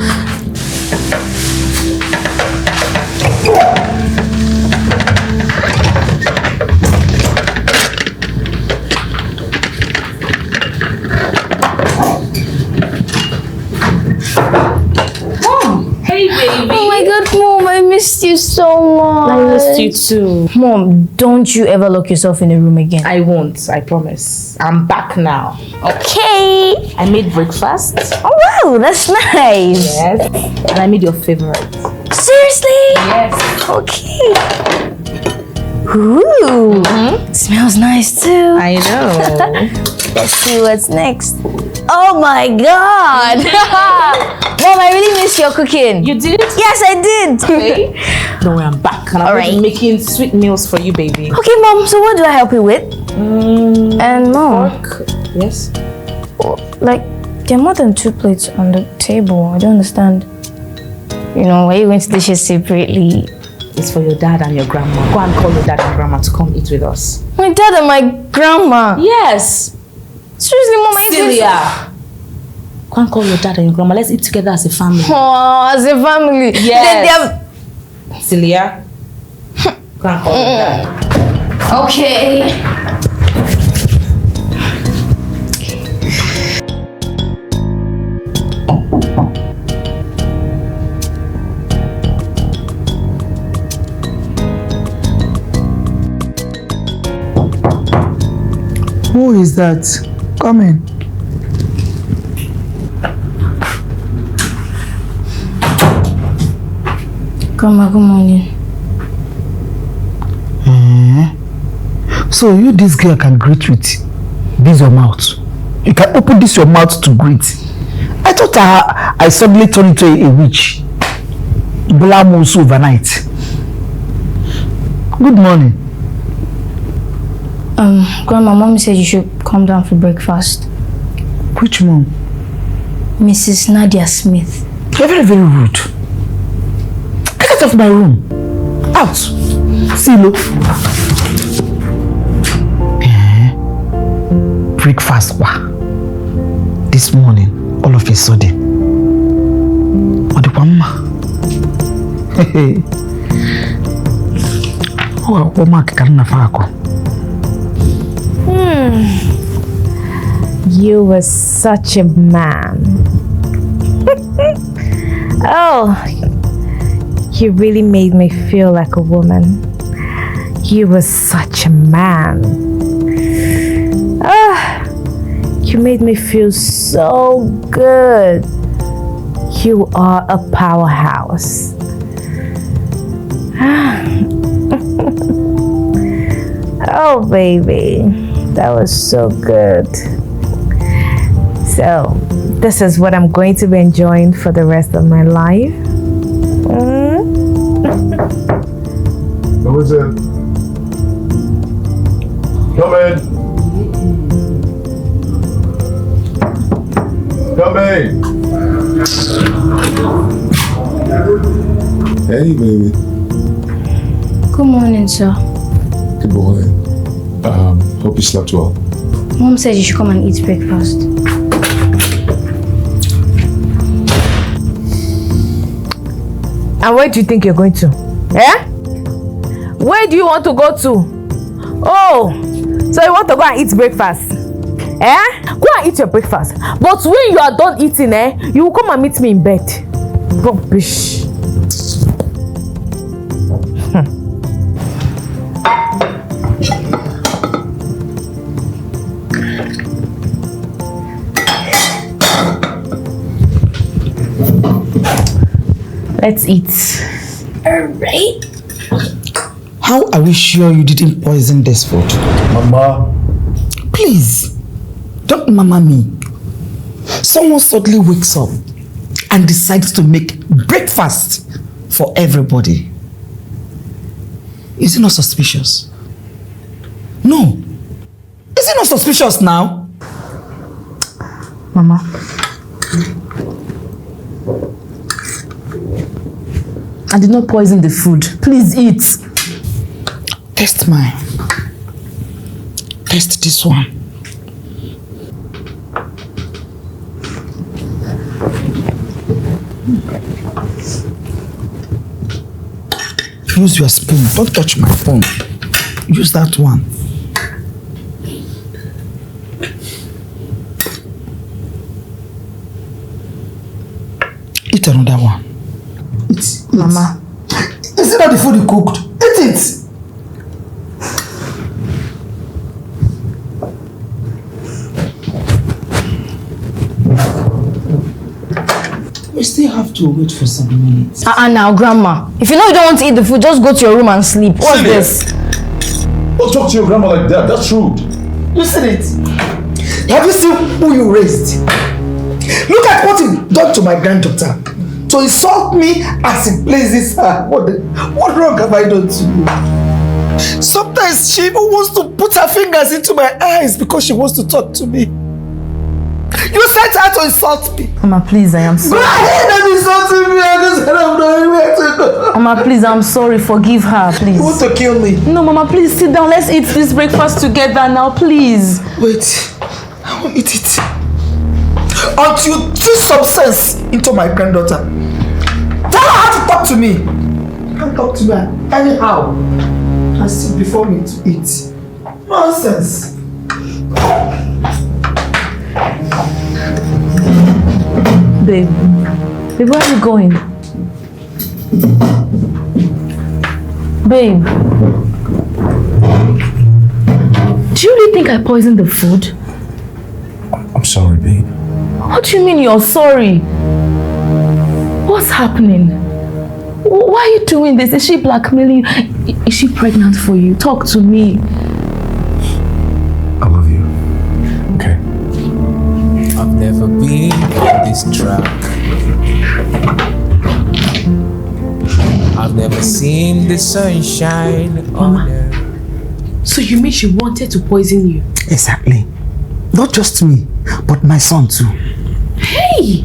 Hey, baby. Oh my God, Mom, I missed you so much. I missed you too. Mom, don't you ever lock yourself in a room again. I won't, I promise. I'm back now. Okay. I made breakfast. Oh wow, that's nice. Yes. And I made your favorite. Seriously? Yes. Okay. Ooh. Smells nice too. I know. Let's see what's next. Oh my God. Mom, I really miss your cooking. You did? Yes, I did. Okay. Don't worry, I'm back. And I'm going to be making sweet meals for you, baby. Okay, Mom, so what do I help you with? And Mom. Pork. Yes? Like, there are more than 2 plates on the table. I don't understand. You know, why are you going to dishes separately? It's for your dad and your grandma. Go and call your dad and grandma to come eat with us. My dad and my grandma? Yes. Seriously, Mom, Celia. Go and call your dad and your grandma. Let's eat together as a family. Oh, as a family? Yes. Celia. Go and call your dad. Okay. Who is that? Come in. Grandma, good morning. So you, this girl, can greet with this your mouth. You can open this your mouth to greet. I thought I suddenly turned into a witch. Blamus overnight. Good morning. Grandma, Mom said you should come down for breakfast. Which mom? Mrs. Nadia Smith. You're very, very rude. Get out of my room. Out. See, look. breakfast this morning, all of a sudden. What the mama? Hey. What mark can I You were such a man. Oh, you really made me feel like a woman. You were such a man. You made me feel so good. You are a powerhouse. Oh, baby, that was so good. So, this is what I'm going to be enjoying for the rest of my life. Who is it? Come in. Come in. Hey, baby. Good morning, sir. Good morning. Hope you slept well. Mom said you should come and eat breakfast. And where do you think you're going to? Eh? Where do you want to go to? Oh, so you want to go and eat breakfast? Eh? Go and eat your breakfast. But when you are done eating, you will come and meet me in bed. Rubbish. Let's eat. Alright. How are we sure you didn't poison this food? Mama. Please, don't mama me. Someone suddenly wakes up and decides to make breakfast for everybody. Is it not suspicious? No. Is it not suspicious now? Mama. I did not poison the food. Please eat. Taste mine. Taste this one. Use your spoon. Don't touch my phone. Use that one. Eat another one. Eat. Mama. Is it not the food you cooked? Eat it. We still have to wait for some minutes. Now, Grandma. If you know you don't want to eat the food, just go to your room and sleep. What's Silly. this? Don't talk to your grandma like that. That's rude. Listen it. Have you seen who you raised? Look at what he done to my granddaughter. To insult me as he places her. What wrong have I done to you? Sometimes she even wants to put her fingers into my eyes because she wants to talk to me. You sent her to insult me. Mama, please, I am Go sorry. ahead and insult me. I just said I'm not anywhere to go. Mama, please, I'm sorry. Forgive her, please. You want to kill me? No, Mama, please sit down. Let's eat this breakfast together now, please. Wait, I won't eat it until you teach some sense into my granddaughter. Tell her how to talk to me. You can't talk to me anyhow and sit before me to eat. Nonsense. Babe, where are you going? Babe, do you really think I poisoned the food? I'm sorry, babe. What do you mean you're sorry? What's happening? Why are you doing this? Is she blackmailing you? Is she pregnant for you? Talk to me. I love you. Okay. I've never been on this track. I've never seen the sunshine on earth. So you mean she wanted to poison you? Exactly. Not just me, but my son too. Hey!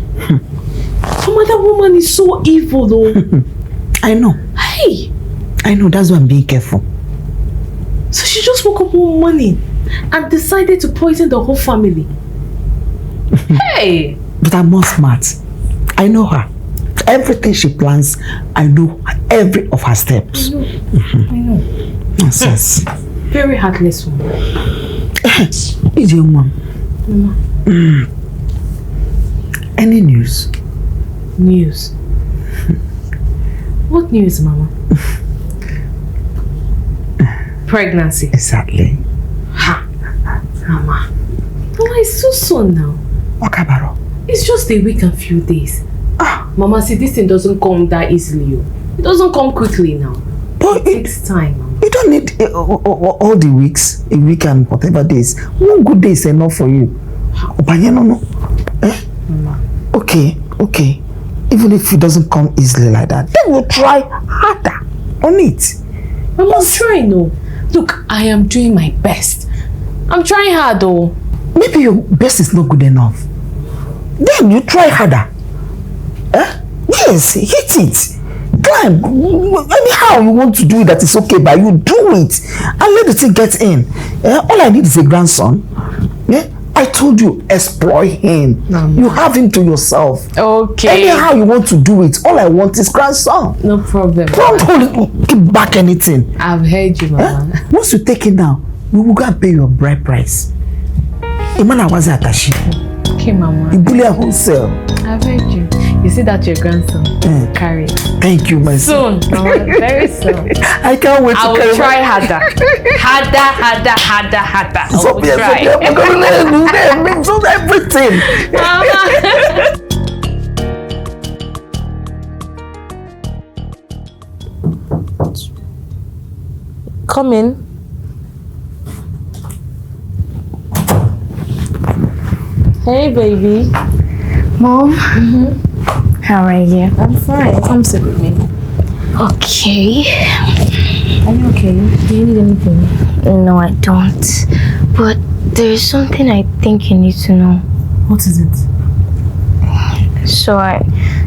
Mama, that woman is so evil though. I know. Hey! I know, that's why I'm being careful. So she just woke up one morning and decided to poison the whole family. Hey! But I'm not smart. I know her. Everything she plans, I know every of her steps. I know. I know. Nonsense. Very heartless woman. It's your mom. Mama. Any news? News? What news, Mama? Pregnancy. Exactly. Ha! Mama. Mama, it's too soon now. Okabaro. It's just a week and few days. Mama, see, this thing doesn't come that easily. It doesn't come quickly now. But it takes time, Mama. You don't need all the weeks, a week and whatever days. 1 good day is enough for you. No. Mama. Okay. Even if it doesn't come easily like that, then we'll try harder on it. Mama, I'm trying, no. Look, I am doing my best. I'm trying hard, though. Maybe your best is not good enough. Then you try harder. Yes, hit it. Climb. Anyhow you want to do it that is okay, but you do it and let the thing get in. All I need is a grandson. I told you, exploit him. You have him to yourself. Okay. Anyhow you want to do it, all I want is grandson. No problem. Don't keep back anything. I've heard you, Mama. Once you take it now, we will go and pay your bride price. Imana was attaché. Okay, Mama. You bully a wholesale. I've heard you. You see that your grandson carry it. Thank you, my son. Soon, Mama. Very soon. I can't wait to I will carry try harder. Harder. I will try. I'm going to let you do everything. Mama. Come in. Hey, baby. Mom? How are you? I'm fine. Come sit with me. Okay. Are you okay? Do you need anything? No, I don't. But there is something I think you need to know. What is it? So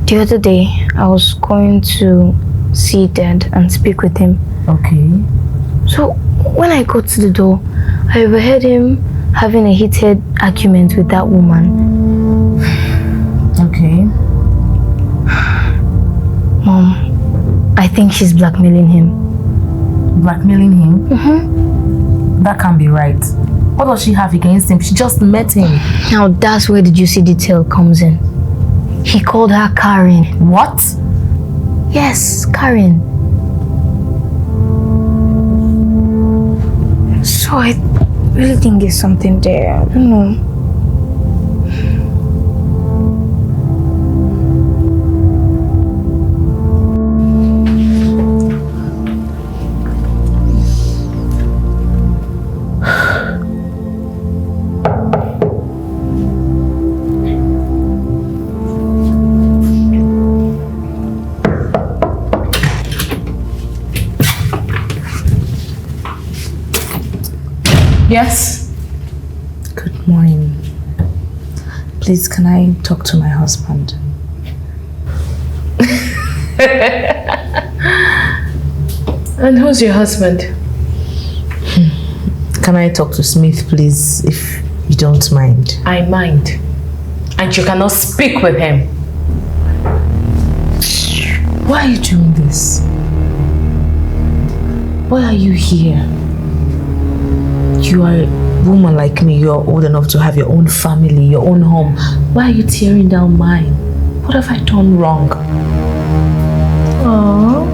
the other day, I was going to see Dad and speak with him. Okay. So when I got to the door, I overheard him having a heated argument with that woman. Okay. Mom, I think she's blackmailing him. Blackmailing him? That can't be right. What does she have against him? She just met him. Now that's where the juicy detail comes in. He called her Karen. What? Yes, Karen. So I really think there's something there. I don't know. Yes? Good morning. Please, can I talk to my husband? And who's your husband? Can I talk to Smith, please, if you don't mind? I mind. And you cannot speak with him. Why are you doing this? Why are you here? You are a woman like me. You are old enough to have your own family, your own home. Why are you tearing down mine? What have I done wrong? Aww.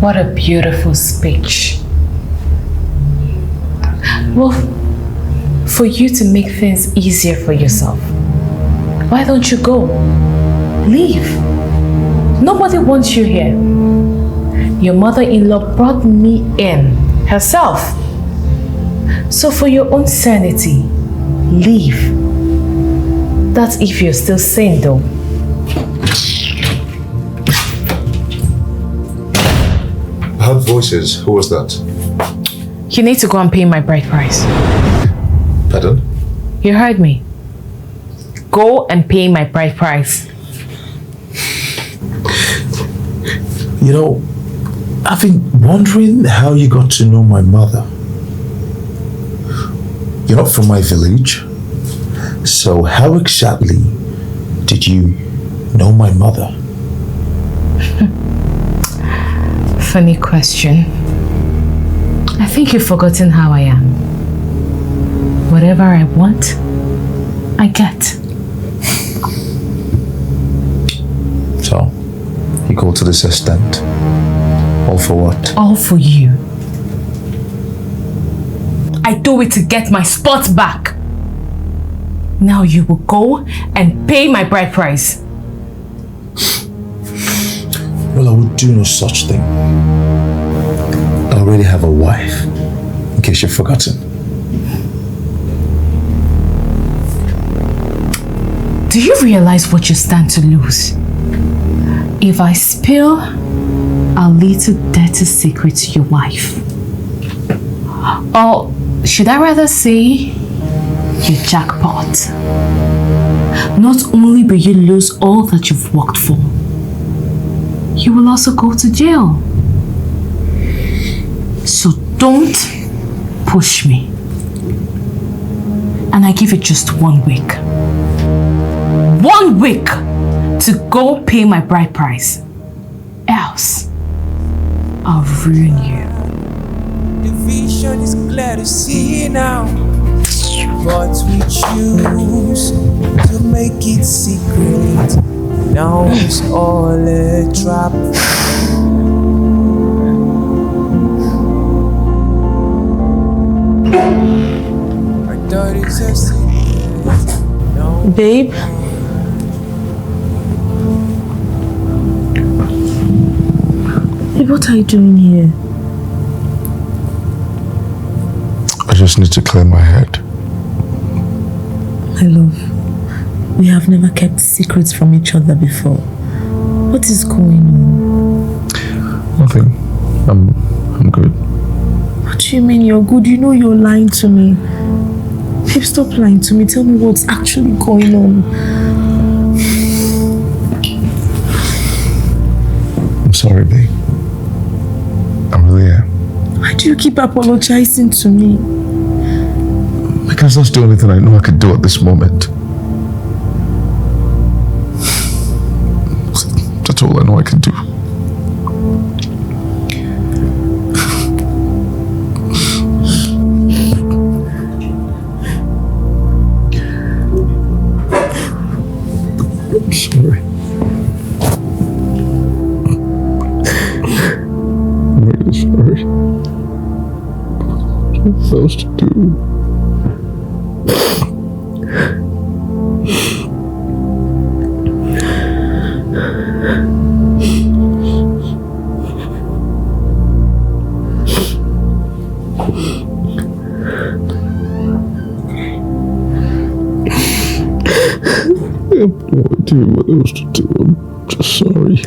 What a beautiful speech. Well, for you to make things easier for yourself, why don't you go? Leave. Nobody wants you here. Your mother-in-law brought me in herself. So for your own sanity, leave. That's if you're still sane though. I heard voices. Who was that? You need to go and pay my bride price. Pardon? You heard me. Go and pay my bride price. You know, I've been wondering how you got to know my mother. You're not from my village, so how exactly did you know my mother? Funny question. I think you've forgotten how I am. Whatever I want, I get. So, you go to this extent. All for what? All for you. I do it to get my spot back. Now you will go and pay my bride price. Well, I would do no such thing. I already have a wife, in case you've forgotten. Do you realize what you stand to lose? If I spill our little dirty secret to your wife, or should I rather say, you jackpot. Not only will you lose all that you've worked for, you will also go to jail. So don't push me. And I give it just 1 week. 1 week to go pay my bride price. Else, I'll ruin you. The vision is clear to see now, but we choose to make it secret. Now it's all a trap. I thought it's a secret. No. Babe? Babe, what are you doing here? I just need to clear my head. My love, we have never kept secrets from each other before. What is going on? Nothing. I'm good. What do you mean you're good? You know you're lying to me. Babe, stop lying to me. Tell me what's actually going on. I'm sorry, babe. I really am. Why do you keep apologizing to me? Because that's the only thing I know I could do at this moment. That's all I know I can do. I'm sorry. I'm really sorry. What else to do? I have no idea what else to do. I'm just sorry.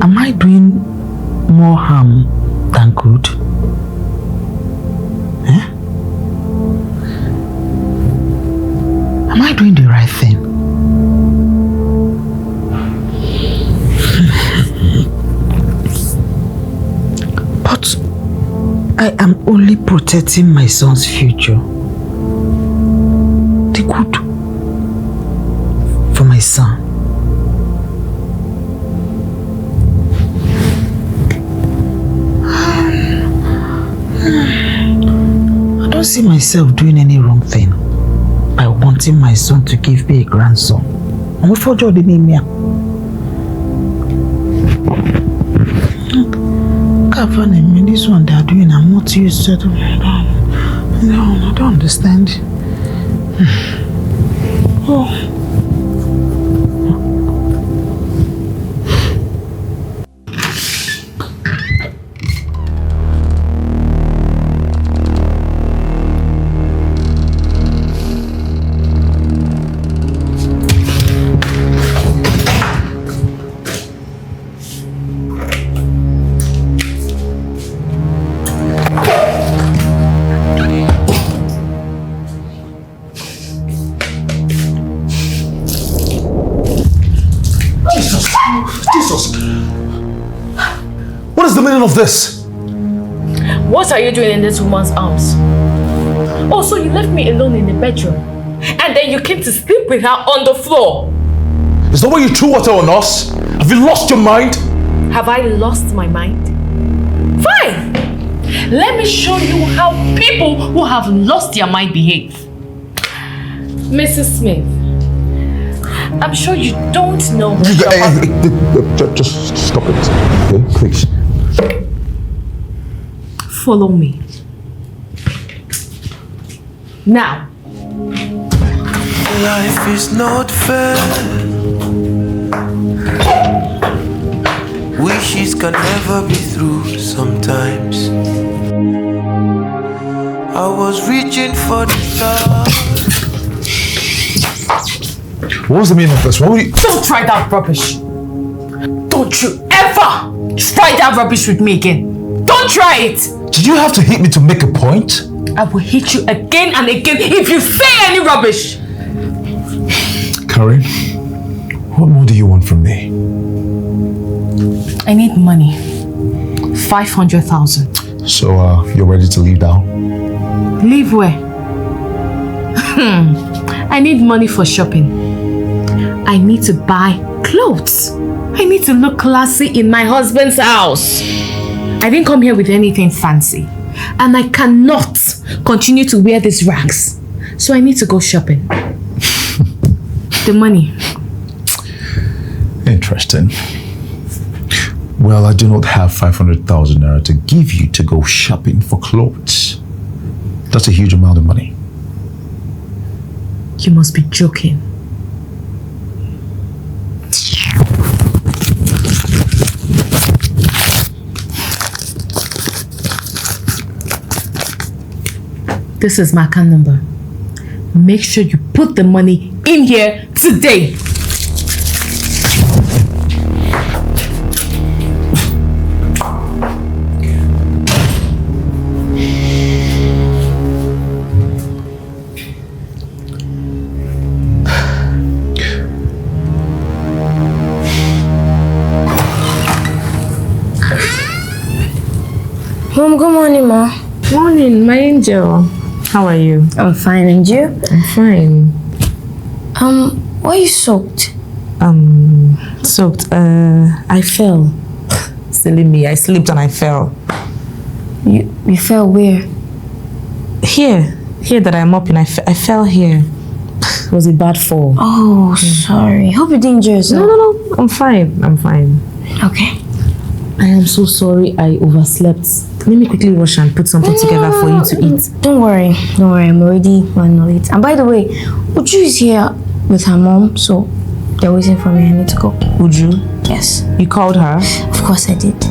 Am I doing more harm than good? Am I doing the right thing? But I am only protecting my son's future. The good for my son. I don't see myself doing any wrong thing by wanting my son to give me a grandson. I'm for the name here. This one they are doing, I'm not used to it. No, I don't understand. Oh. is the meaning of this? What are you doing in this woman's arms? Oh, so you left me alone in the bedroom. And then you came to sleep with her on the floor. Is that why you threw water on us? Have you lost your mind? Have I lost my mind? Fine. Let me show you how people who have lost their mind behave. Mrs. Smith, I'm sure you don't know. Just stop it, okay, please. Follow me. Now. Life is not fair. Wishes can never be through sometimes. I was reaching for the stars. What was the meaning of this? What were you... Don't try that rubbish. Don't you ever try that rubbish with me again. Don't try it. Did you have to hit me to make a point? I will hit you again and again if you say any rubbish. Karen, what more do you want from me? I need money. 500,000. So, you're ready to leave now? Leave where? I need money for shopping. I need to buy clothes. I need to look classy in my husband's house. I didn't come here with anything fancy. And I cannot continue to wear these rags. So I need to go shopping. The money. Interesting. Well, I do not have 500,000 naira to give you to go shopping for clothes. That's a huge amount of money. You must be joking. This is my account number. Make sure you put the money in here today. Mom, good morning, Ma. Morning, my angel. How are you? I'm fine, and you? I'm fine. Why are you soaked? Soaked. I fell. Silly me. I slipped and I fell. You fell where? Here that I'm up in. I fell here. It was a bad fall. Oh, sorry. Hope you didn't injure yourself. No. I'm fine. Okay. I am so sorry I overslept. Let me quickly wash and put something together for you to eat. Don't worry. I'm already running late. And by the way, Uju is here with her mom, so they're waiting for me. I need to go. Uju? Yes. You called her? Of course I did.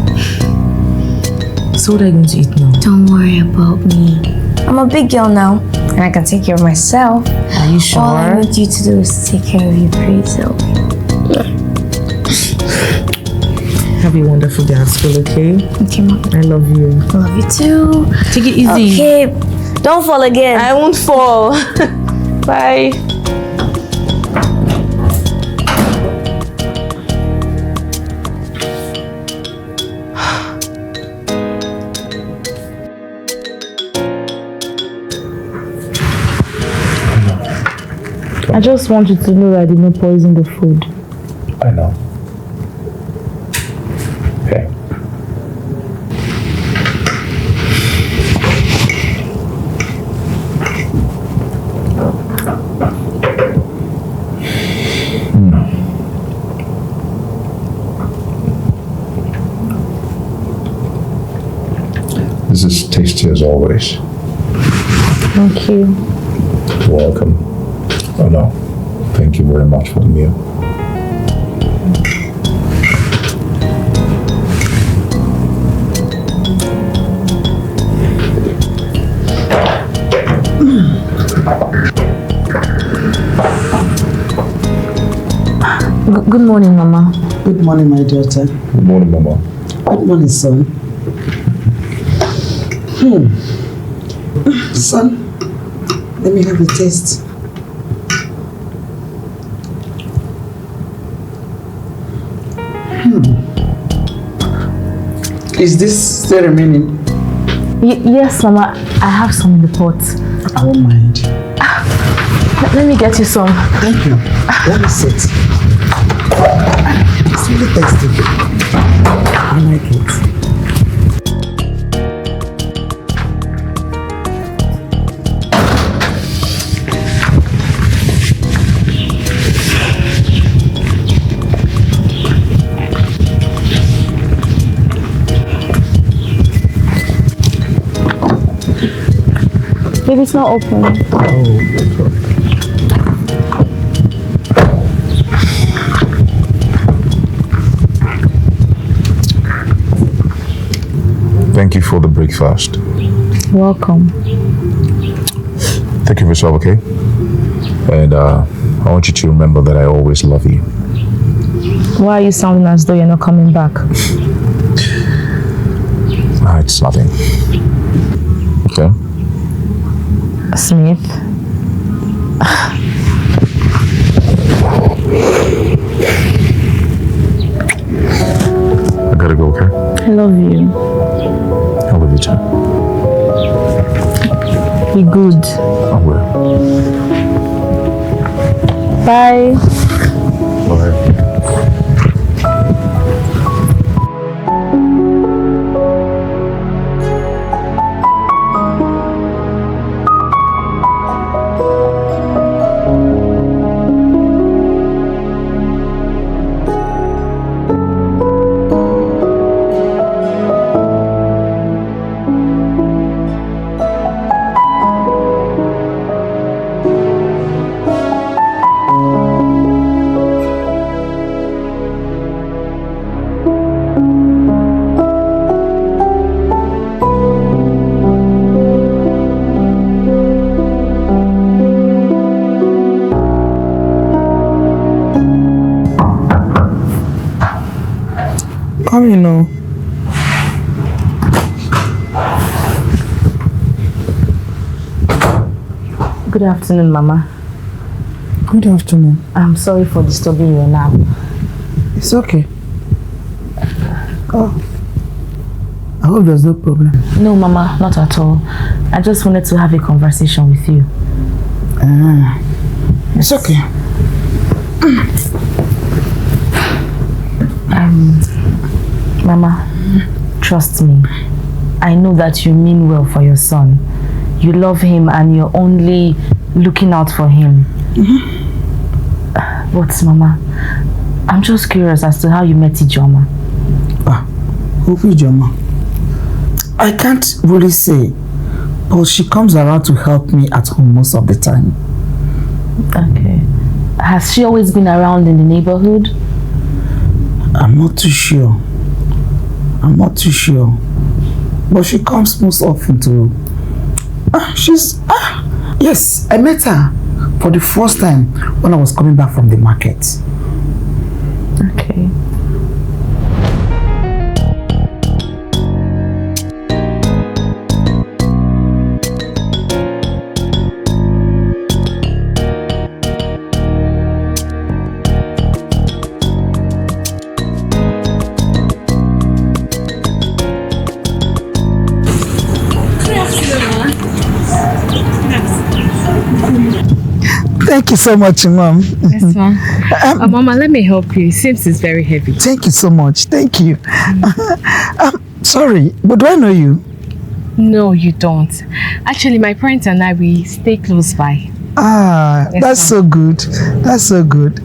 So what are you going to eat now? Don't worry about me. I'm a big girl now, and I can take care of myself. Are you sure? All I need you to do is take care of you, please. So. Have a wonderful day at school, okay? Okay, Mom. I love you. I love you too. Take it easy. Okay. Don't fall again. I won't fall. Bye. I just want you to know that I did not poison the food. I know. Okay. This is tasty as always. Thank you. You're welcome. Oh no, thank you very much for the meal. Good morning, Mama. Good morning, my daughter. Good morning, Mama. Good morning, son. Son, let me have a taste. Is this still remaining? Yes, Mama. I have some in the pot. I won't mind. Let me get you some. Thank you. Let me sit. It's really tasty. I like it. Maybe it's not open. Oh, Thank you for the breakfast. Welcome. Take care of yourself, okay? And I want you to remember that I always love you. Why are you sounding as though you're not coming back? It's nothing. Okay? Smith. I gotta go, okay? I love you. I love you too. Be good. I will. Bye. Bye. Come in now. Good afternoon, Mama. Good afternoon. I'm sorry for disturbing you now. It's okay. Oh, I hope there's no problem. No, Mama, not at all. I just wanted to have a conversation with you. It's okay. Mama, trust me. I know that you mean well for your son. You love him and you're only looking out for him. But Mama, I'm just curious as to how you met Ijoma. Who Ijoma? I can't really say, but she comes around to help me at home most of the time. Okay. Has she always been around in the neighborhood? I'm not too sure. But she comes most often to... Yes, I met her for the first time when I was coming back from the market. Okay. Thank you so much, Mom. Yes, Mom. Mama, let me help you. It seems it's very heavy. Thank you so much. Thank you. Sorry, but do I know you? No, you don't. Actually, my parents and I, we stay close by. Yes, that's so good. That's so good.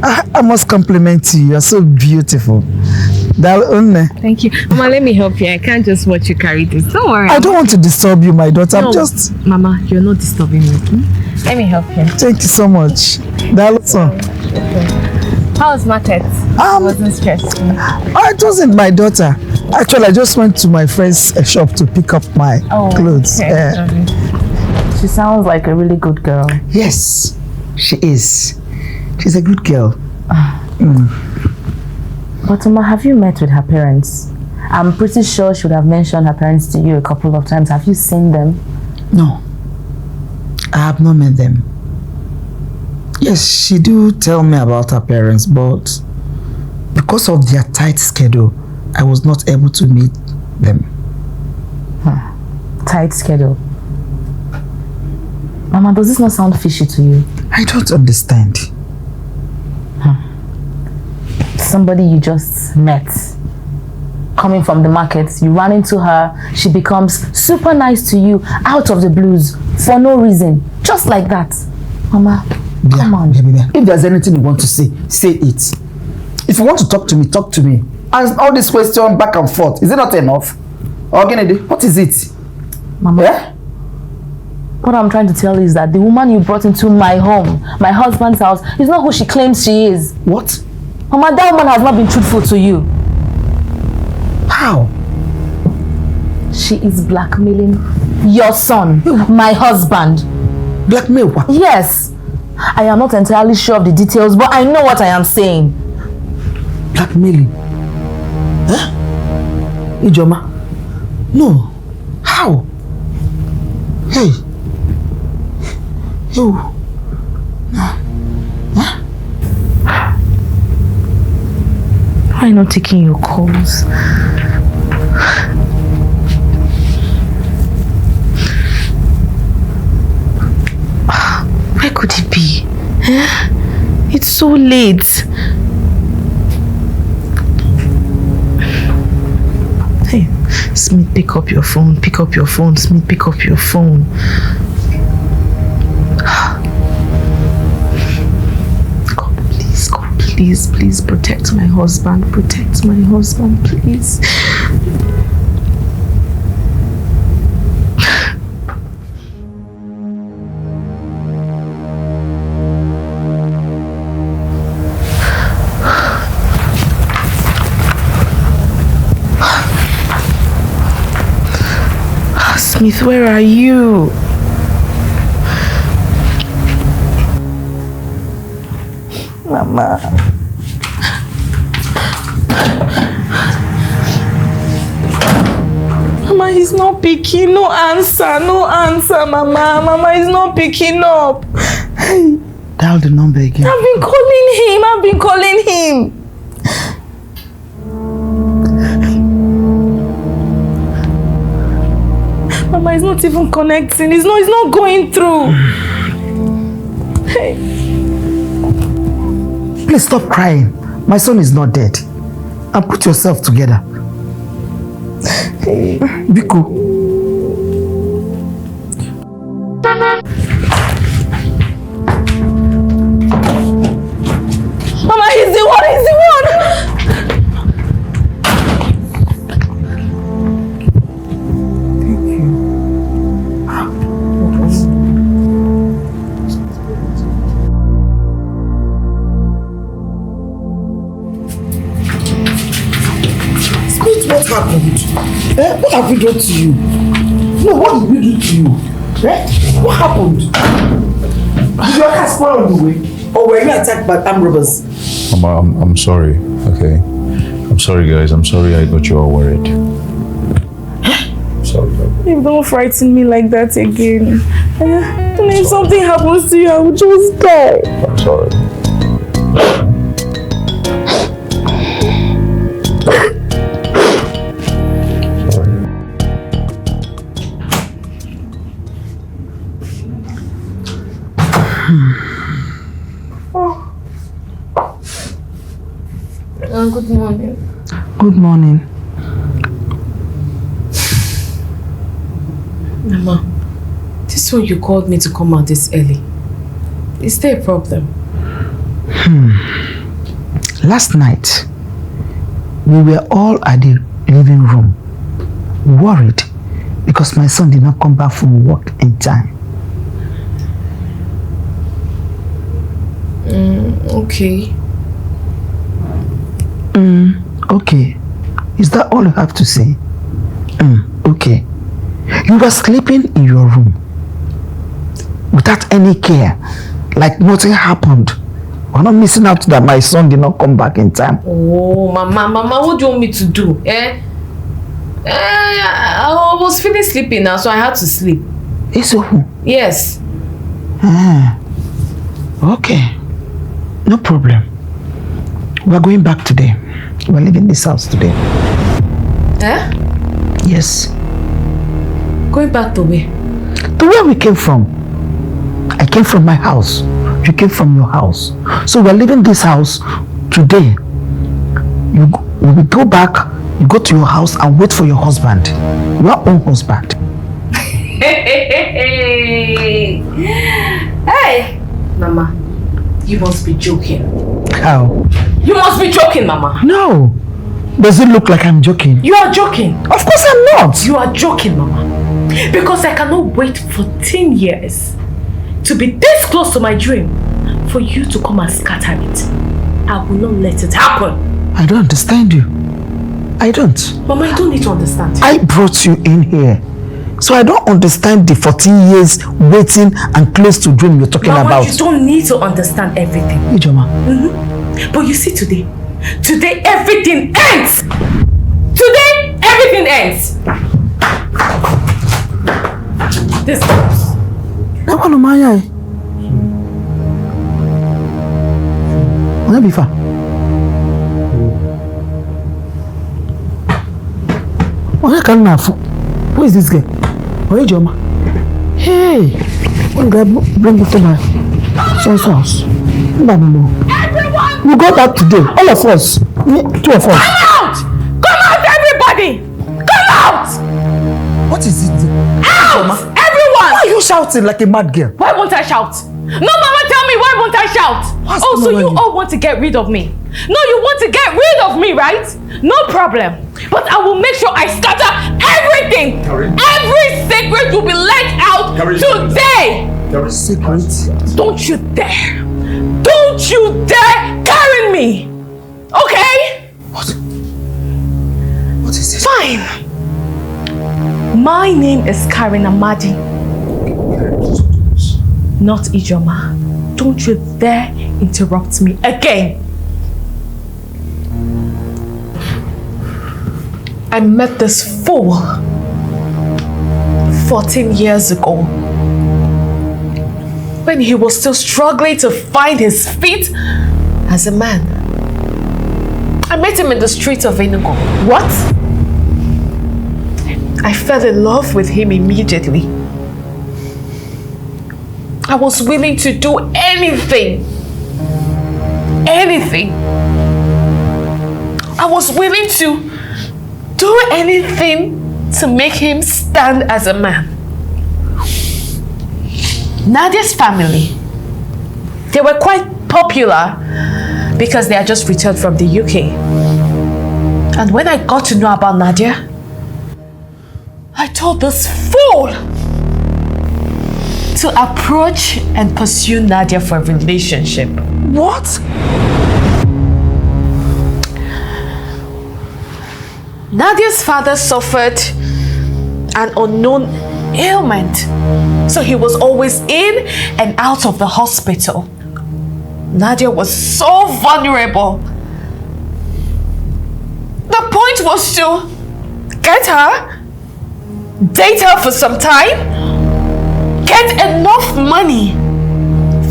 I must compliment you. You're so beautiful. Thank you. Mama, let me help you. I can't just watch you carry this. Don't worry. I don't want to disturb you, my daughter. No, I'm just... Mama, you're not disturbing me. Let me help you. Thank you so much. How was market? It wasn't stressful. It wasn't my daughter. Actually, I just went to my friend's shop to pick up my clothes. Okay. She sounds like a really good girl. Yes, she is. She's a good girl. But Mama, have you met with her parents? I'm pretty sure she would have mentioned her parents to you a couple of times. Have you seen them? No, I have not met them. Yes, she do tell me about her parents, but because of their tight schedule, I was not able to meet them. Tight schedule. Mama, does this not sound fishy to you? I don't understand. Somebody you just met, coming from the market, you run into her, she becomes super nice to you out of the blues for no reason, just like that. Mama, come on. If there's anything you want to say it. If you want to talk to me, talk to me. Ask all this question back and forth. Is it not enough? Or what is it? Mama, what I'm trying to tell you is that the woman you brought into my home, my husband's house, is not who she claims she is. What? Mama, that woman has not been truthful to you. How? She is blackmailing your son, my husband. Blackmail what? Yes. I am not entirely sure of the details, but I know what I am saying. Blackmailing? Huh? Ijoma? No. How? Hey. You. No. Huh? Why not taking your calls? Where could it be? It's so late. Hey, Smith, pick up your phone. Pick up your phone. Smith, pick up your phone. God, please protect my husband. Protect my husband, please. Smith, where are you? Mama. Mama, he's not picking. No answer, Mama. Mama, he's not picking up. Dial the number again. I've been calling him. Mama, he's not even connecting. He's not going through. Hey. Please stop crying. My son is not dead. And put yourself together. Biko. Mama, he's the one. What happened? What have we done to you? No, what did we do to you? What happened? Did your car spoil on the way? Or were you attacked by armed robbers? Mama, I'm sorry, okay? I'm sorry, guys. I'm sorry I got you all worried. Sorry, Babe, don't frighten me like that again. And if something happens to you, I will just die. I'm sorry. Good morning. Good morning. Mama, this one you called me to come out this early. Is there a problem? Last night, we were all at the living room, worried because my son did not come back from work in time. Okay. Okay. Is that all you have to say? Okay. You were sleeping in your room without any care, like nothing happened. We're not missing out that my son did not come back in time. Oh, Mama, what do you want me to do? I was feeling sleepy now, so I had to sleep. Yes. Okay. No problem. We're going back today. We're leaving this house today. Yes. Going back to where? To where we came from. I came from my house. You came from your house. So we're leaving this house today. When we go back, you go to your house and wait for your husband. Your own husband. Hey! Mama, you must be joking. How? You must be joking, Mama. No. Does it look like I'm joking? You are joking. Of course I'm not. You are joking, Mama. Because I cannot wait 14 years to be this close to my dream for you to come and scatter it. I will not let it happen. I don't understand you. I don't. Mama, you don't need to understand. I brought you in here. So I don't understand the 14 years waiting and close to dream you're talking Mama, about. You don't need to understand everything. Ijoma. But you see today everything ends. Today everything ends. This house. That one of my eye. Bifa. Who is this guy? Where is Joma? Hey, bring it to my son's house. Everyone! We go back today. All of us. 2 of us. Come out! Come out, everybody! Come out! What is it? Out! Everyone! Why are you shouting like a mad girl? Why won't I shout? No, Mama, tell me, why won't I shout? So you all want to get rid of me? No, you want to get rid of me, right? No problem. But I will make sure I scatter everything. Every secret will be let out today. Secret? Don't you dare. Don't you dare carry me. Okay? What is this? Fine. My name is Karen Amadi. Not Ijoma. Don't you dare interrupt me again. I met this fool 14 years ago when he was still struggling to find his feet as a man. I met him in the streets of Enugu. What? I fell in love with him immediately. I was willing to do anything. Anything. I was willing to do anything to make him stand as a man. Nadia's family, they were quite popular because they had just returned from the UK. And when I got to know about Nadia, I told this fool to approach and pursue Nadia for a relationship. What? Nadia's father suffered an unknown ailment, so he was always in and out of the hospital. Nadia was so vulnerable. The point was to get her, date her for some time, get enough money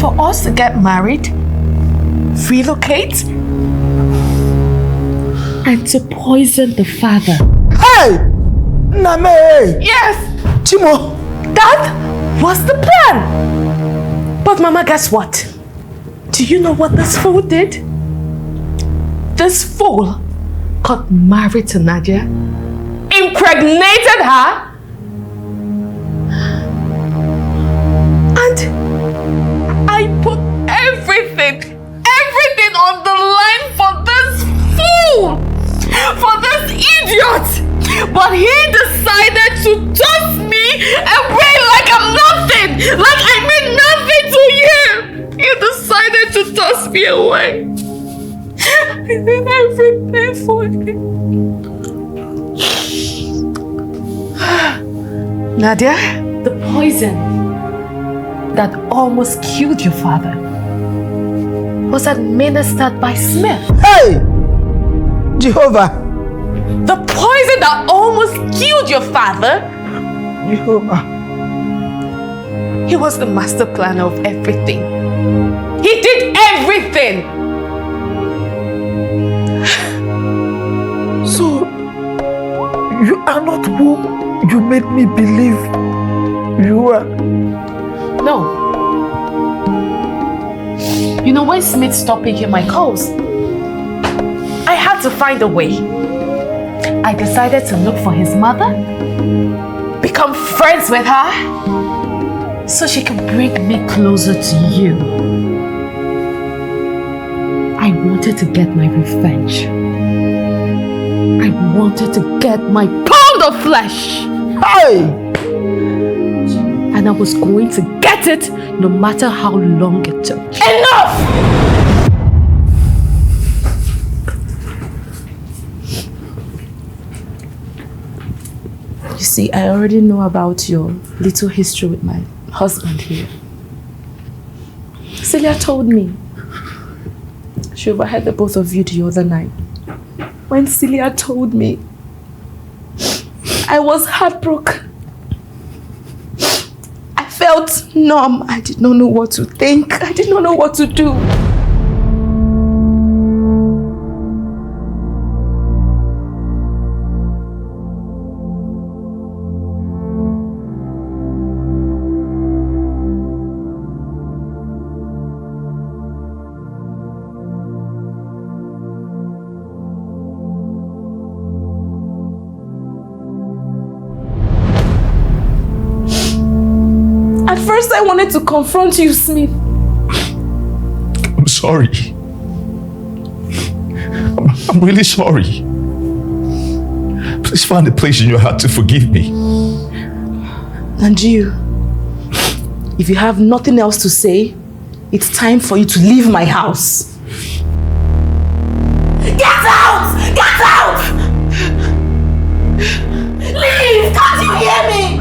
for us to get married, relocate, and to poison the father. Hey! Name! Yes! Chimo! That was the plan! But Mama, guess what? Do you know what this fool did? This fool got married to Nadia, impregnated her, and I put everything on the line for this fool! For this idiot! But he decided to toss me away like I'm nothing! Like I mean nothing to you! He decided to toss me away. I did everything for him. Nadia, the poison that almost killed your father was administered by Smith. Hey! Jehovah! The poison that almost killed your father, Jehovah. he was the master planner of everything. He did everything. So, You are not who you made me believe you are. No. You know, when Smith stopped picking my calls, I had to find a way. I decided to look for his mother, become friends with her, so she can bring me closer to you. I wanted to get my revenge. I wanted to get my pound of flesh. Hey! And I was going to get it no matter how long it took. Enough! You see, I already know about your little history with my husband here. Celia told me. She overheard the both of you the other night. When Celia told me, I was heartbroken. I felt numb. I did not know what to think. I did not know what to do. At first, I wanted to confront you, Smith. I'm sorry. I'm really sorry. Please find a place in your heart to forgive me. And you, if you have nothing else to say, it's time for you to leave my house. Get out! Get out! Leave! Can't you hear me?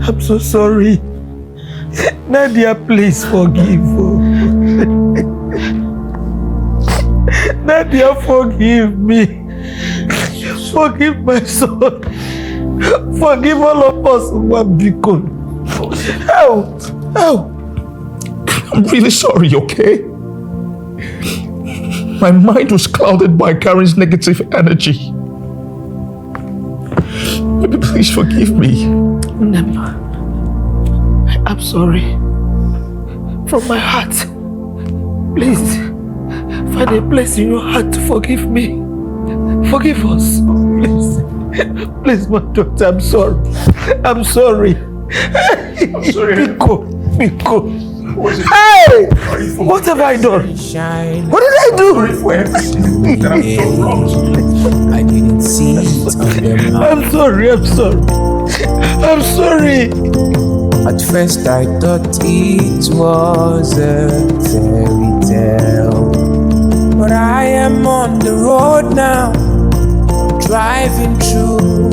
I'm so sorry. Nadia, please forgive. Nadia, forgive me. Forgive my son. Forgive all of us who have become. Help! Help! I'm really sorry, okay? My mind was clouded by Karen's negative energy. Maybe please forgive me. Never. I'm sorry. From my heart. Please, find a place in your heart to forgive me. Forgive us. Please. Please, my daughter, I'm sorry. I'm sorry. I'm sorry. Miko. Hey! What have I done? What did I do? I didn't see it under my I'm sorry. I'm sorry. At first I thought it was a fairy tale, but I am on the road now, driving through